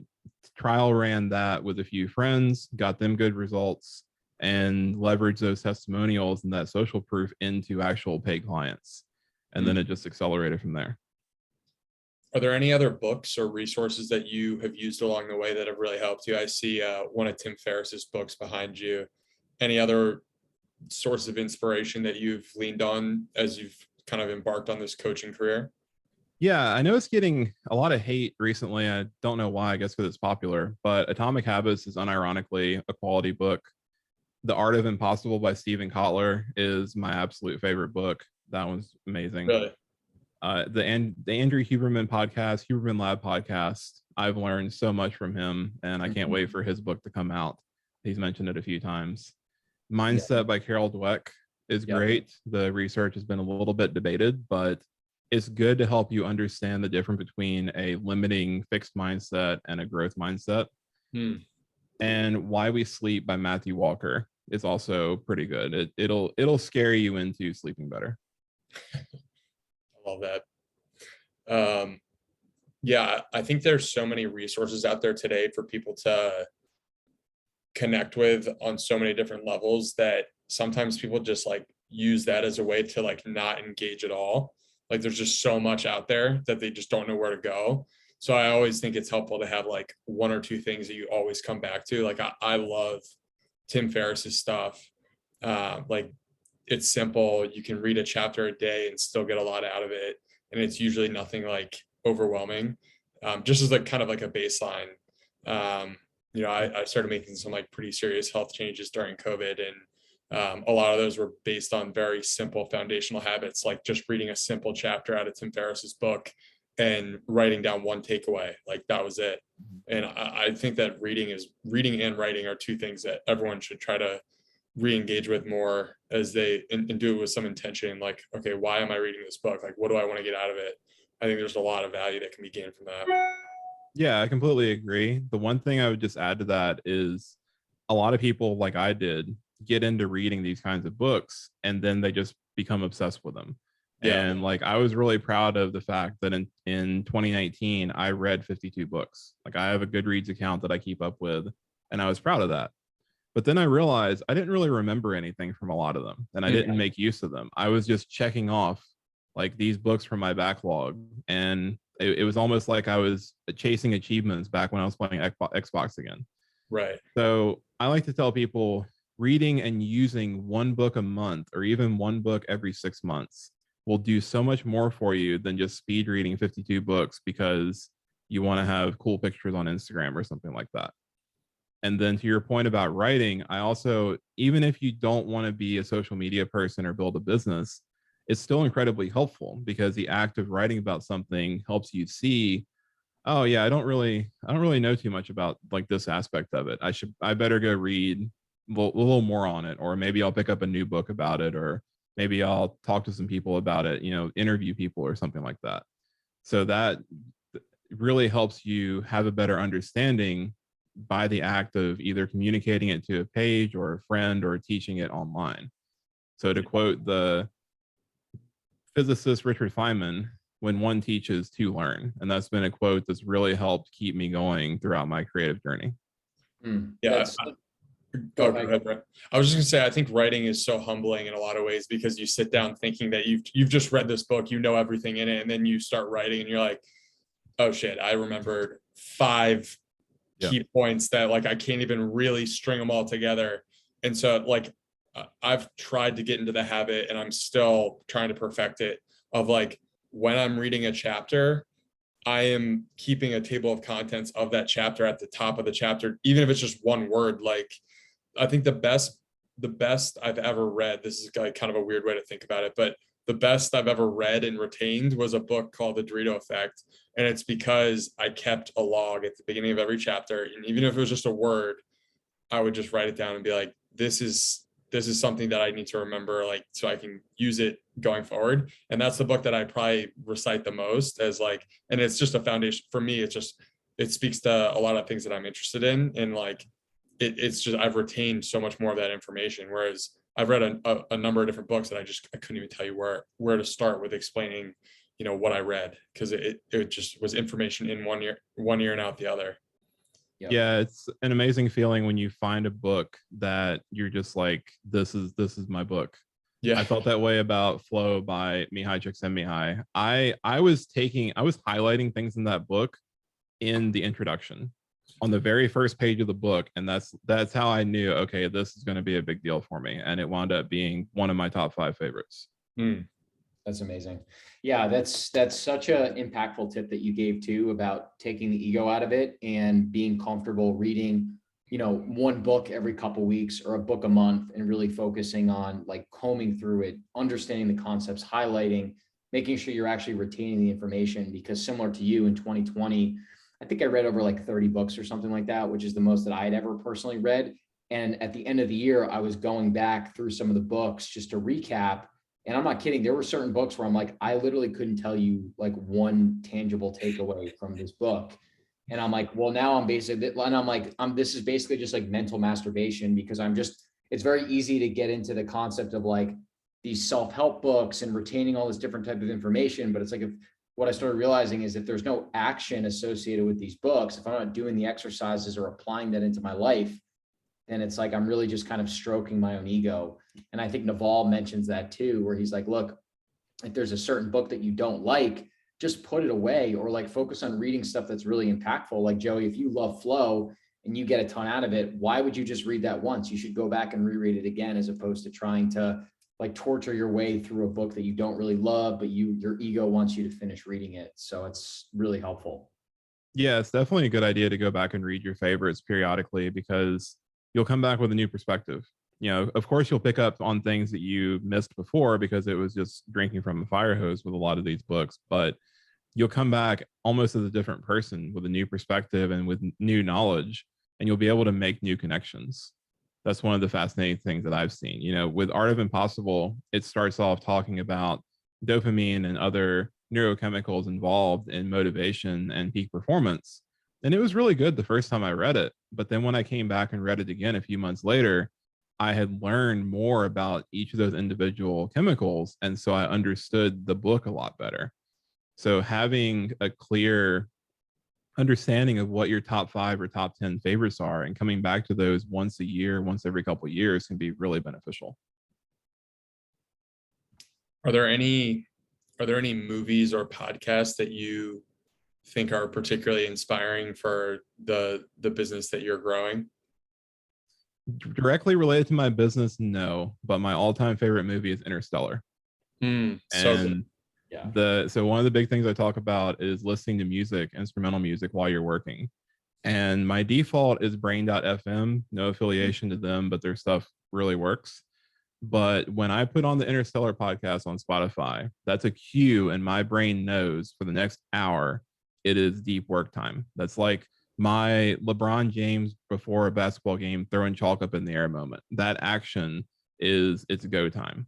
trial ran that with a few friends, got them good results, and leveraged those testimonials and that social proof into actual paid clients. And then it just accelerated from there. Are there any other books or resources that you have used along the way that have really helped you? I see one of Tim Ferriss's books behind you. Any other sources of inspiration that you've leaned on as you've kind of embarked on this coaching career? Yeah, I know it's getting a lot of hate recently. I don't know why, I guess because it's popular, but Atomic Habits is unironically a quality book. The Art of Impossible by Stephen Kotler is my absolute favorite book. That one's amazing. Really? The Andrew Huberman podcast, Huberman Lab podcast, I've learned so much from him, and I can't wait for his book to come out. He's mentioned it a few times. Mindset by Carol Dweck is great. The research has been a little bit debated, but it's good to help you understand the difference between a limiting fixed mindset and a growth mindset. And Why We Sleep by Matthew Walker is also pretty good. It'll scare you into sleeping better. I love that. Yeah, I think there's so many resources out there today for people to connect with on so many different levels that sometimes people just like use that as a way to like not engage at all. Like there's just so much out there that they just don't know where to go. So I always think it's helpful to have like one or two things that you always come back to. Like I love Tim Ferriss's stuff. Like it's simple. You can read a chapter a day and still get a lot out of it. And it's usually nothing like overwhelming. Just as like kind of like a baseline. I started making some like pretty serious health changes during COVID, and a lot of those were based on very simple foundational habits, like just reading a simple chapter out of Tim Ferriss's book and writing down one takeaway. Like that was it. And I think that reading and writing are two things that everyone should try to re-engage with more as they and do it with some intention. Like, okay, why am I reading this book? Like, what do I want to get out of it? I think there's a lot of value that can be gained from that. Yeah, I completely agree. The one thing I would just add to that is a lot of people, like I did, get into reading these kinds of books and then they just become obsessed with them. Yeah. And like I was really proud of the fact that in 2019 I read 52 books. Like I have a Goodreads account that I keep up with, and I was proud of that. But then I realized I didn't really remember anything from a lot of them, and I didn't make use of them. I was just checking off like these books from my backlog, and it was almost like I was chasing achievements back when I was playing Xbox again. Right. So I like to tell people reading and using one book a month or even one book every 6 months will do so much more for you than just speed reading 52 books because you want to have cool pictures on Instagram or something like that. And then to your point about writing, I also, even if you don't want to be a social media person or build a business, it's still incredibly helpful because the act of writing about something helps you see, oh yeah, I don't really know too much about like this aspect of it. I better go read a little more on it, or maybe I'll pick up a new book about it, or maybe I'll talk to some people about it, interview people or something like that. So that really helps you have a better understanding by the act of either communicating it to a page or a friend or teaching it online. So to quote the physicist Richard Feynman, when one teaches, two learn. And that's been a quote that's really helped keep me going throughout my creative journey. Yeah. Go ahead, Brett. I was just gonna say, I think writing is so humbling in a lot of ways because you sit down thinking that you've just read this book, you know everything in it, and then you start writing and you're like, oh shit, I remembered 5 key points that like I can't even really string them all together. And so like I've tried to get into the habit, and I'm still trying to perfect it, of like when I'm reading a chapter, I am keeping a table of contents of that chapter at the top of the chapter, even if it's just one word. Like I think the best I've ever read, this is like kind of a weird way to think about it, but the best I've ever read and retained was a book called The Dorito Effect. And it's because I kept a log at the beginning of every chapter. And even if it was just a word, I would just write it down and be like, this is something that I need to remember, like, so I can use it going forward. And that's the book that I probably recite the most as like, and it's just a foundation for me. It speaks to a lot of things that I'm interested in. And like, it's just, I've retained so much more of that information. Whereas I've read a number of different books that I couldn't even tell you where to start with explaining, what I read, because it just was information in one ear and out the other. Yep. Yeah, it's an amazing feeling when you find a book that you're just like, this is my book. Yeah, I felt that way about Flow by Mihai Csikszentmihalyi. I was highlighting things in that book in the introduction on the very first page of the book, and that's how I knew, okay, this is going to be a big deal for me, and it wound up being one of my top 5 favorites. That's amazing. Yeah, that's such an impactful tip that you gave too, about taking the ego out of it and being comfortable reading one book every couple weeks or a book a month and really focusing on like combing through it, understanding the concepts, highlighting, making sure you're actually retaining the information. Because similar to you in 2020, I think I read over like 30 books or something like that, which is the most that I had ever personally read. And at the end of the year, I was going back through some of the books just to recap. And I'm not kidding. There were certain books where I'm like, I literally couldn't tell you like one tangible takeaway from this book. And I'm like, well, now I'm basically, and I'm like, this is basically just like mental masturbation, because it's very easy to get into the concept of like these self-help books and retaining all this different type of information. But it's like, what I started realizing is if there's no action associated with these books, if I'm not doing the exercises or applying that into my life, then it's like I'm really just kind of stroking my own ego. And I think Naval mentions that too, where he's like, look, if there's a certain book that you don't like, just put it away, or like focus on reading stuff that's really impactful. Like Joey, if you love flow and you get a ton out of it, why would you just read that once? You should go back and reread it again, as opposed to trying to like torture your way through a book that you don't really love, but your ego wants you to finish reading it. So it's really helpful. Yeah, it's definitely a good idea to go back and read your favorites periodically, because you'll come back with a new perspective. Of course, you'll pick up on things that you missed before because it was just drinking from a fire hose with a lot of these books, but you'll come back almost as a different person with a new perspective and with new knowledge, and you'll be able to make new connections. That's one of the fascinating things that I've seen. With Art of Impossible, it starts off talking about dopamine and other neurochemicals involved in motivation and peak performance. And it was really good the first time I read it. But then when I came back and read it again a few months later, I had learned more about each of those individual chemicals. And so I understood the book a lot better. So having a clear understanding of what your top 5 or top 10 favorites are and coming back to those once a year, once every couple of years can be really beneficial. Are there any movies or podcasts that you think are particularly inspiring for the business that you're growing? Directly related to my business, no, but my all-time favorite movie is Interstellar. So good. Yeah. So one of the big things I talk about is listening to music, instrumental music, while you're working. And my default is brain.fm, no affiliation to them, but their stuff really works. But when I put on the Interstellar podcast on Spotify, that's a cue, and my brain knows for the next hour it is deep work time. That's like my LeBron James before a basketball game throwing chalk up in the air moment. That action is it's go time.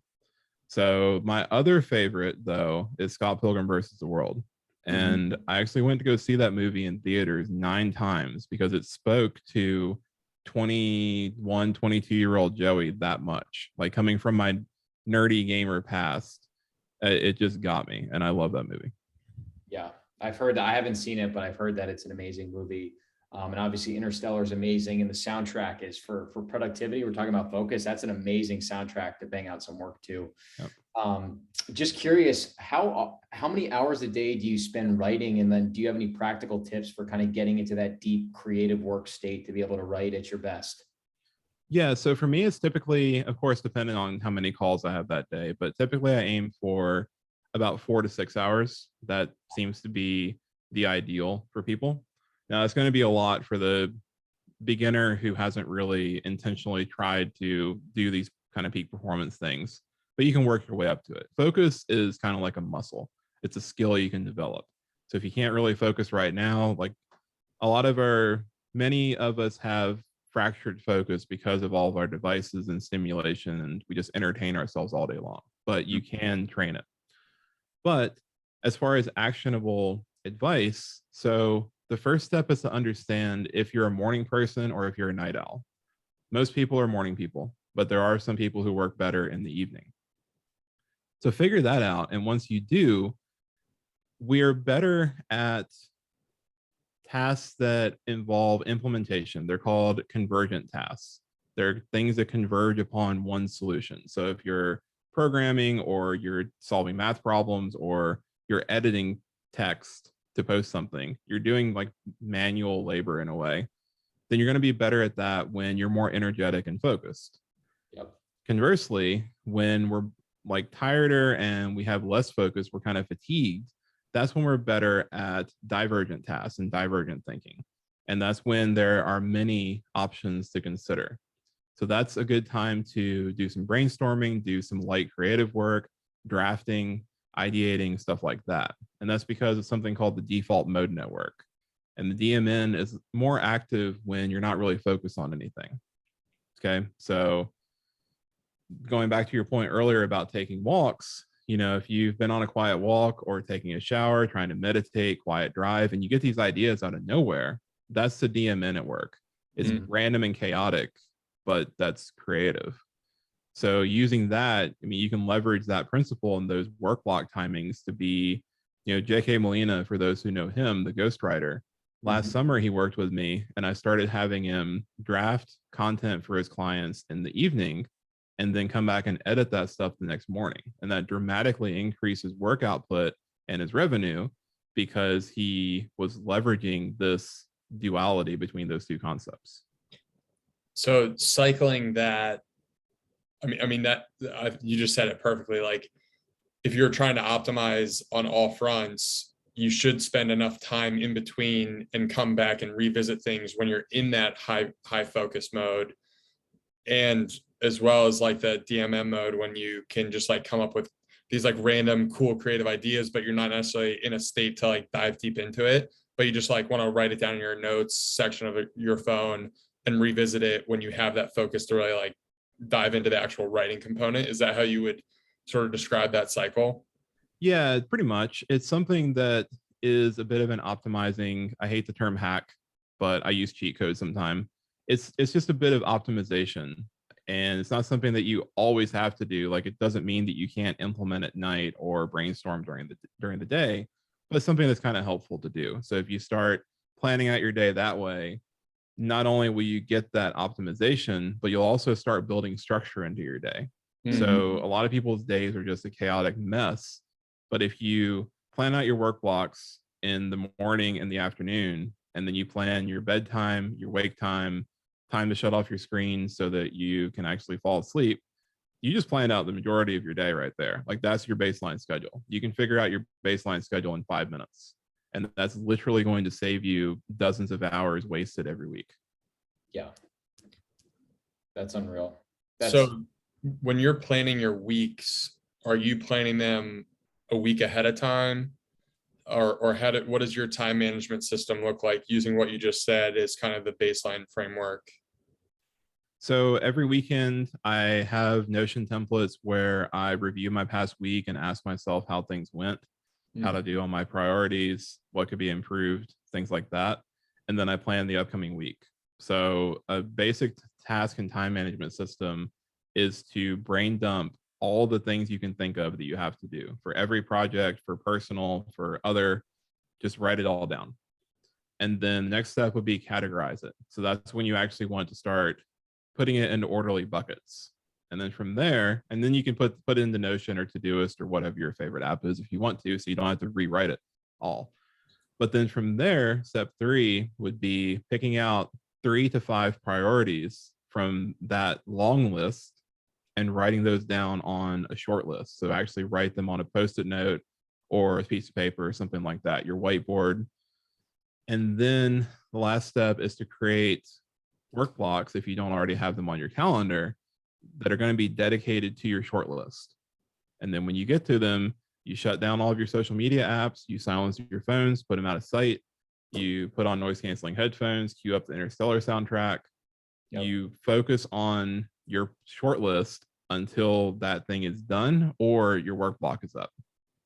So my other favorite, though, is Scott Pilgrim versus the World. And I actually went to go see that movie in theaters 9 times because it spoke to 21, 22-year-old Joey that much. Like, coming from my nerdy gamer past, it just got me. And I love that movie. Yeah, I've heard that. I haven't seen it, but I've heard that it's an amazing movie. And obviously Interstellar is amazing. And the soundtrack is for productivity. We're talking about focus. That's an amazing soundtrack to bang out some work too. Yep. Just curious, how many hours a day do you spend writing? And then do you have any practical tips for kind of getting into that deep creative work state to be able to write at your best? Yeah. So for me, it's typically, of course, depending on how many calls I have that day, but typically I aim for about 4 to 6 hours. That seems to be the ideal for people. Now, it's going to be a lot for the beginner who hasn't really intentionally tried to do these kind of peak performance things, but you can work your way up to it. Focus is kind of like a muscle. It's a skill you can develop. So if you can't really focus right now, like many of us have fractured focus because of all of our devices and stimulation, and we just entertain ourselves all day long, but you can train it. But as far as actionable advice, so the first step is to understand if you're a morning person or if you're a night owl. Most people are morning people, but there are some people who work better in the evening. So figure that out. And once you do, we're better at tasks that involve implementation. They're called convergent tasks. They're things that converge upon one solution. So if you're programming, or you're solving math problems, or you're editing text to post something, you're doing like manual labor in a way, then you're going to be better at that when you're more energetic and focused. Yep. Conversely, when we're like tireder and we have less focus, we're kind of fatigued, that's when we're better at divergent tasks and divergent thinking. And that's when there are many options to consider. So that's a good time to do some brainstorming, do some light creative work, drafting, ideating, stuff like that. And that's because of something called the default mode network. And the DMN is more active when you're not really focused on anything. Okay, so going back to your point earlier about taking walks, if you've been on a quiet walk or taking a shower, trying to meditate, quiet drive, and you get these ideas out of nowhere, that's the DMN at work. It's random and chaotic, but that's creative. So using that, you can leverage that principle and those work block timings to be, J.K. Molina, for those who know him, the ghostwriter. Last summer, he worked with me, and I started having him draft content for his clients in the evening and then come back and edit that stuff the next morning. And that dramatically increased his work output and his revenue because he was leveraging this duality between those two concepts. So cycling that, you just said it perfectly. Like, if you're trying to optimize on all fronts, you should spend enough time in between and come back and revisit things when you're in that high focus mode. And as well as like the DMM mode, when you can just like come up with these like random cool creative ideas, but you're not necessarily in a state to like dive deep into it, but you just like want to write it down in your notes section of your phone and revisit it when you have that focus to really like dive into the actual writing component. Is that how you would sort of describe that cycle? Yeah, pretty much. It's something that is a bit of an optimizing, I hate the term hack, but I use cheat code sometimes. It's just a bit of optimization, and it's not something that you always have to do. Like, it doesn't mean that you can't implement at night or brainstorm during the day, but it's something that's kind of helpful to do. So if you start planning out your day that way, not only will you get that optimization, but you'll also start building structure into your day. So a lot of people's days are just a chaotic mess. But if you plan out your work blocks in the morning and the afternoon, and then you plan your bedtime, your wake time, time to shut off your screen so that you can actually fall asleep, you just plan out the majority of your day right there. Like, that's your baseline schedule. You can figure out your baseline schedule in 5 minutes. And that's literally going to save you dozens of hours wasted every week. Yeah. That's unreal. So when you're planning your weeks, are you planning them a week ahead of time? Or what does your time management system look like, using what you just said is kind of the baseline framework? So every weekend, I have Notion templates where I review my past week and ask myself how things went, how to do on my priorities, what could be improved, things like that. And then I plan the upcoming week. So a basic task and time management system is to brain dump all the things you can think of that you have to do for every project, for personal, for other, just write it all down. And then the next step would be categorize it. So that's when you actually want to start putting it into orderly buckets. And then from there, and then you can put it into Notion or Todoist or whatever your favorite app is if you want to, so you don't have to rewrite it all. But then from there, step 3 would be picking out 3 to 5 priorities from that long list and writing those down on a short list. So actually write them on a Post-it note or a piece of paper or something like that, your whiteboard. And then the last step is to create work blocks, if you don't already have them on your calendar, that are going to be dedicated to your short list. And then when you get to them, you shut down all of your social media apps, you silence your phones, put them out of sight, you put on noise canceling headphones, cue up the Interstellar soundtrack. Yep. You focus on your short list until that thing is done or your work block is up.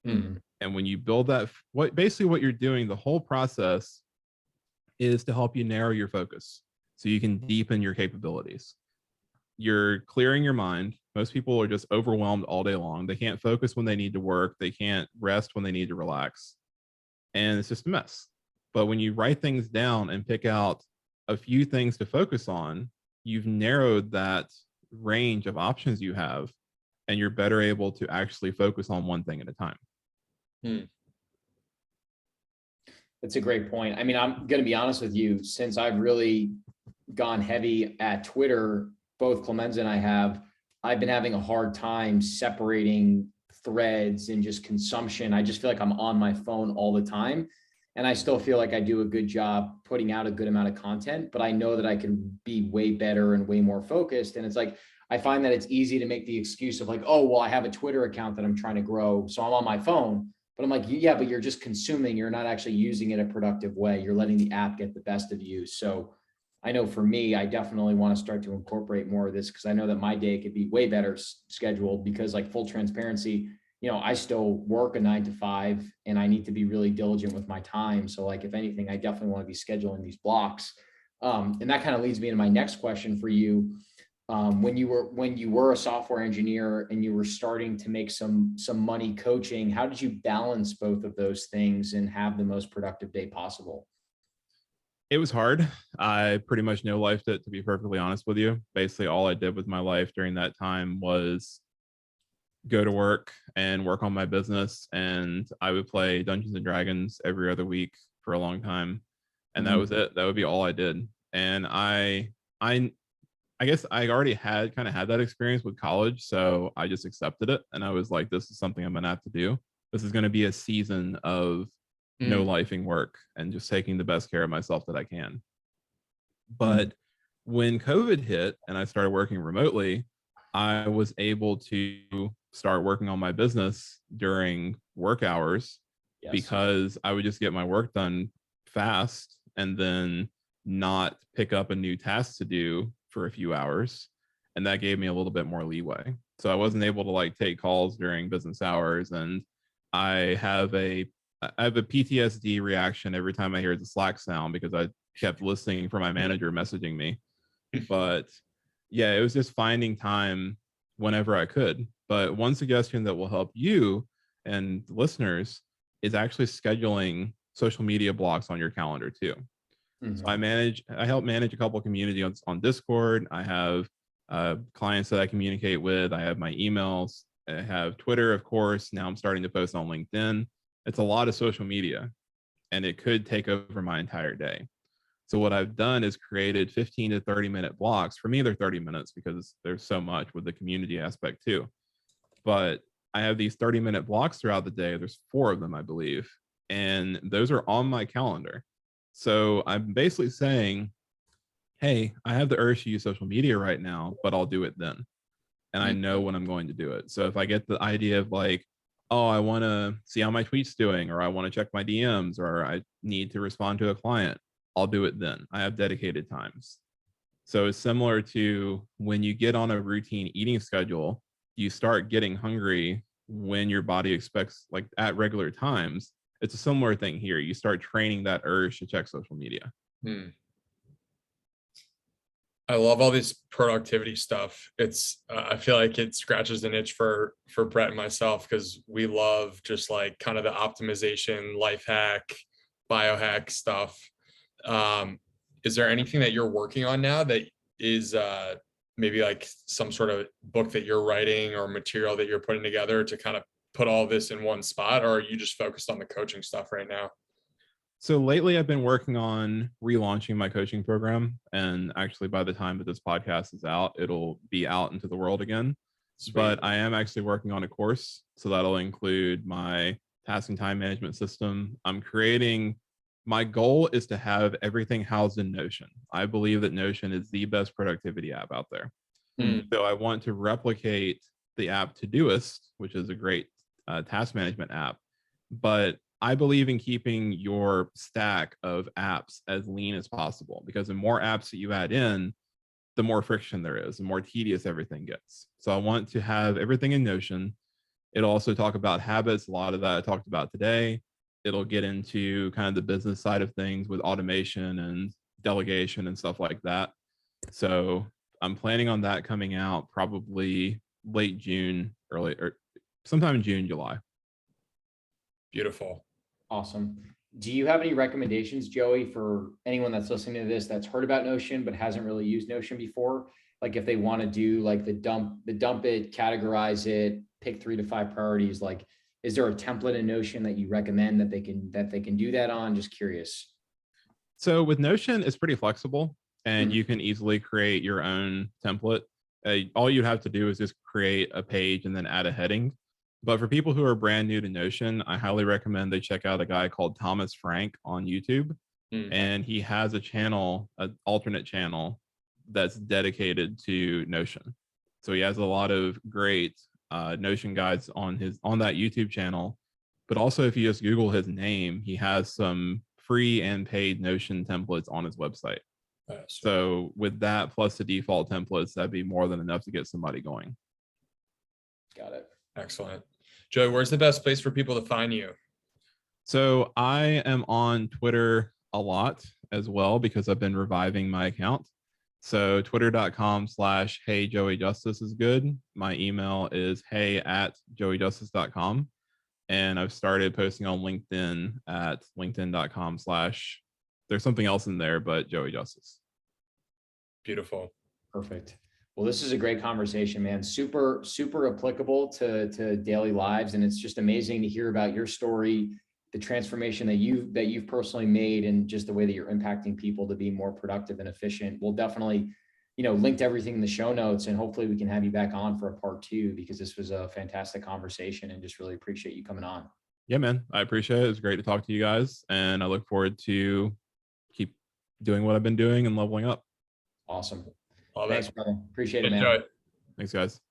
And when you build that, what you're doing, the whole process is to help you narrow your focus so you can deepen your capabilities. You're clearing your mind. Most people are just overwhelmed all day long. They can't focus when they need to work. They can't rest when they need to relax. And it's just a mess. But when you write things down and pick out a few things to focus on, you've narrowed that range of options you have, and you're better able to actually focus on one thing at a time. That's a great point. I mean, I'm going to be honest with you, since I've really gone heavy at Twitter, both Clemenza and I've been having a hard time separating threads and just consumption. I just feel like I'm on my phone all the time. And I still feel like I do a good job putting out a good amount of content, but I know that I can be way better and way more focused. And it's like, I find that it's easy to make the excuse of like, oh, well, I have a Twitter account that I'm trying to grow, so I'm on my phone. But I'm like, yeah, but you're just consuming. You're not actually using it a productive way. You're letting the app get the best of you. So I know for me, I definitely want to start to incorporate more of this because I know that my day could be way better scheduled because, like, full transparency, I still work a 9 to 5 and I need to be really diligent with my time. So like, if anything, I definitely want to be scheduling these blocks. And that kind of leads me to my next question for you. When you were a software engineer and you were starting to make some money coaching, how did you balance both of those things and have the most productive day possible? It was hard. I pretty much no lifed it, to be perfectly honest with you. Basically, all I did with my life during that time was go to work and work on my business. And I would play Dungeons and Dragons every other week for a long time. And that was it. That would be all I did. And I guess I already had that experience with college. So I just accepted it. And I was like, this is something I'm going to have to do. This is going to be a season of no lifing work and just taking the best care of myself that I can. But when COVID hit and I started working remotely, I was able to start working on my business during work hours because I would just get my work done fast and then not pick up a new task to do for a few hours. And that gave me a little bit more leeway. So I wasn't able to like take calls during business hours. And I have a PTSD reaction every time I hear the Slack sound because I kept listening for my manager messaging me. But yeah, it was just finding time whenever I could. But one suggestion that will help you and listeners is actually scheduling social media blocks on your calendar too. So I help manage a couple of communities on Discord. I have clients that I communicate with. I have my emails. I have Twitter, of course. Now I'm starting to post on LinkedIn. It's a lot of social media, and it could take over my entire day. So what I've done is created 15 to 30-minute blocks. For me, they're 30 minutes because there's so much with the community aspect too. But I have these 30-minute blocks throughout the day. There's 4 of them, I believe. And those are on my calendar. So I'm basically saying, hey, I have the urge to use social media right now, but I'll do it then. And I know when I'm going to do it. So if I get the idea of like, oh, I want to see how my tweet's doing, or I want to check my DMs, or I need to respond to a client, I'll do it then. I have dedicated times. So it's similar to when you get on a routine eating schedule, you start getting hungry when your body expects, like at regular times. It's a similar thing here. You start training that urge to check social media. I love all this productivity stuff. It's I feel like it scratches an itch for Brett and myself because we love just like kind of the optimization, life hack, biohack stuff. Is there anything that you're working on now that is maybe like some sort of book that you're writing or material that you're putting together to kind of put all this in one spot, or are you just focused on the coaching stuff right now? So lately I've been working on relaunching my coaching program. And actually by the time that this podcast is out, it'll be out into the world again. Sweet. But I am actually working on a course. So that'll include my task and time management system. My goal is to have everything housed in Notion. I believe that Notion is the best productivity app out there. So I want to replicate the app Todoist, which is a great task management app. But I believe in keeping your stack of apps as lean as possible, because the more apps that you add in, the more friction there is, the more tedious everything gets. So I want to have everything in Notion. It'll also talk about habits. A lot of that I talked about today. It'll get into kind of the business side of things with automation and delegation and stuff like that. So I'm planning on that coming out probably late June, early or sometime in June, July. Beautiful. Awesome. Do you have any recommendations, Joey, for anyone that's listening to this that's heard about Notion but hasn't really used Notion before? Like if they want to do like the dump it, categorize it, pick 3 to 5 priorities, like is there a template in Notion that you recommend that they can do that on? Just curious. So with Notion, it's pretty flexible and you can easily create your own template. All you have to do is just create a page and then add a heading. But for people who are brand new to Notion, I highly recommend they check out a guy called Thomas Frank on YouTube. And he has a channel, an alternate channel that's dedicated to Notion. So he has a lot of great Notion guides on that YouTube channel. But also, if you just Google his name, he has some free and paid Notion templates on his website. So with that plus the default templates, that'd be more than enough to get somebody going. Got it. Excellent. Joey, where's the best place for people to find you? So I am on Twitter a lot as well because I've been reviving my account. So twitter.com/heyjoeyjustice is good. My email is hey@joeyjustice.com. And I've started posting on LinkedIn at linkedin.com/ there's something else in there, but Joey Justice. Beautiful. Perfect. Well, this is a great conversation, man. Super, super applicable to daily lives. And it's just amazing to hear about your story, the transformation that you've personally made, and just the way that you're impacting people to be more productive and efficient. We'll definitely, link to everything in the show notes, and hopefully we can have you back on for a part 2, because this was a fantastic conversation and just really appreciate you coming on. Yeah, man. I appreciate it. It's great to talk to you guys. And I look forward to keep doing what I've been doing and leveling up. Awesome. Love Thanks, it. brother. Appreciate it, man. Enjoy. Thanks, guys.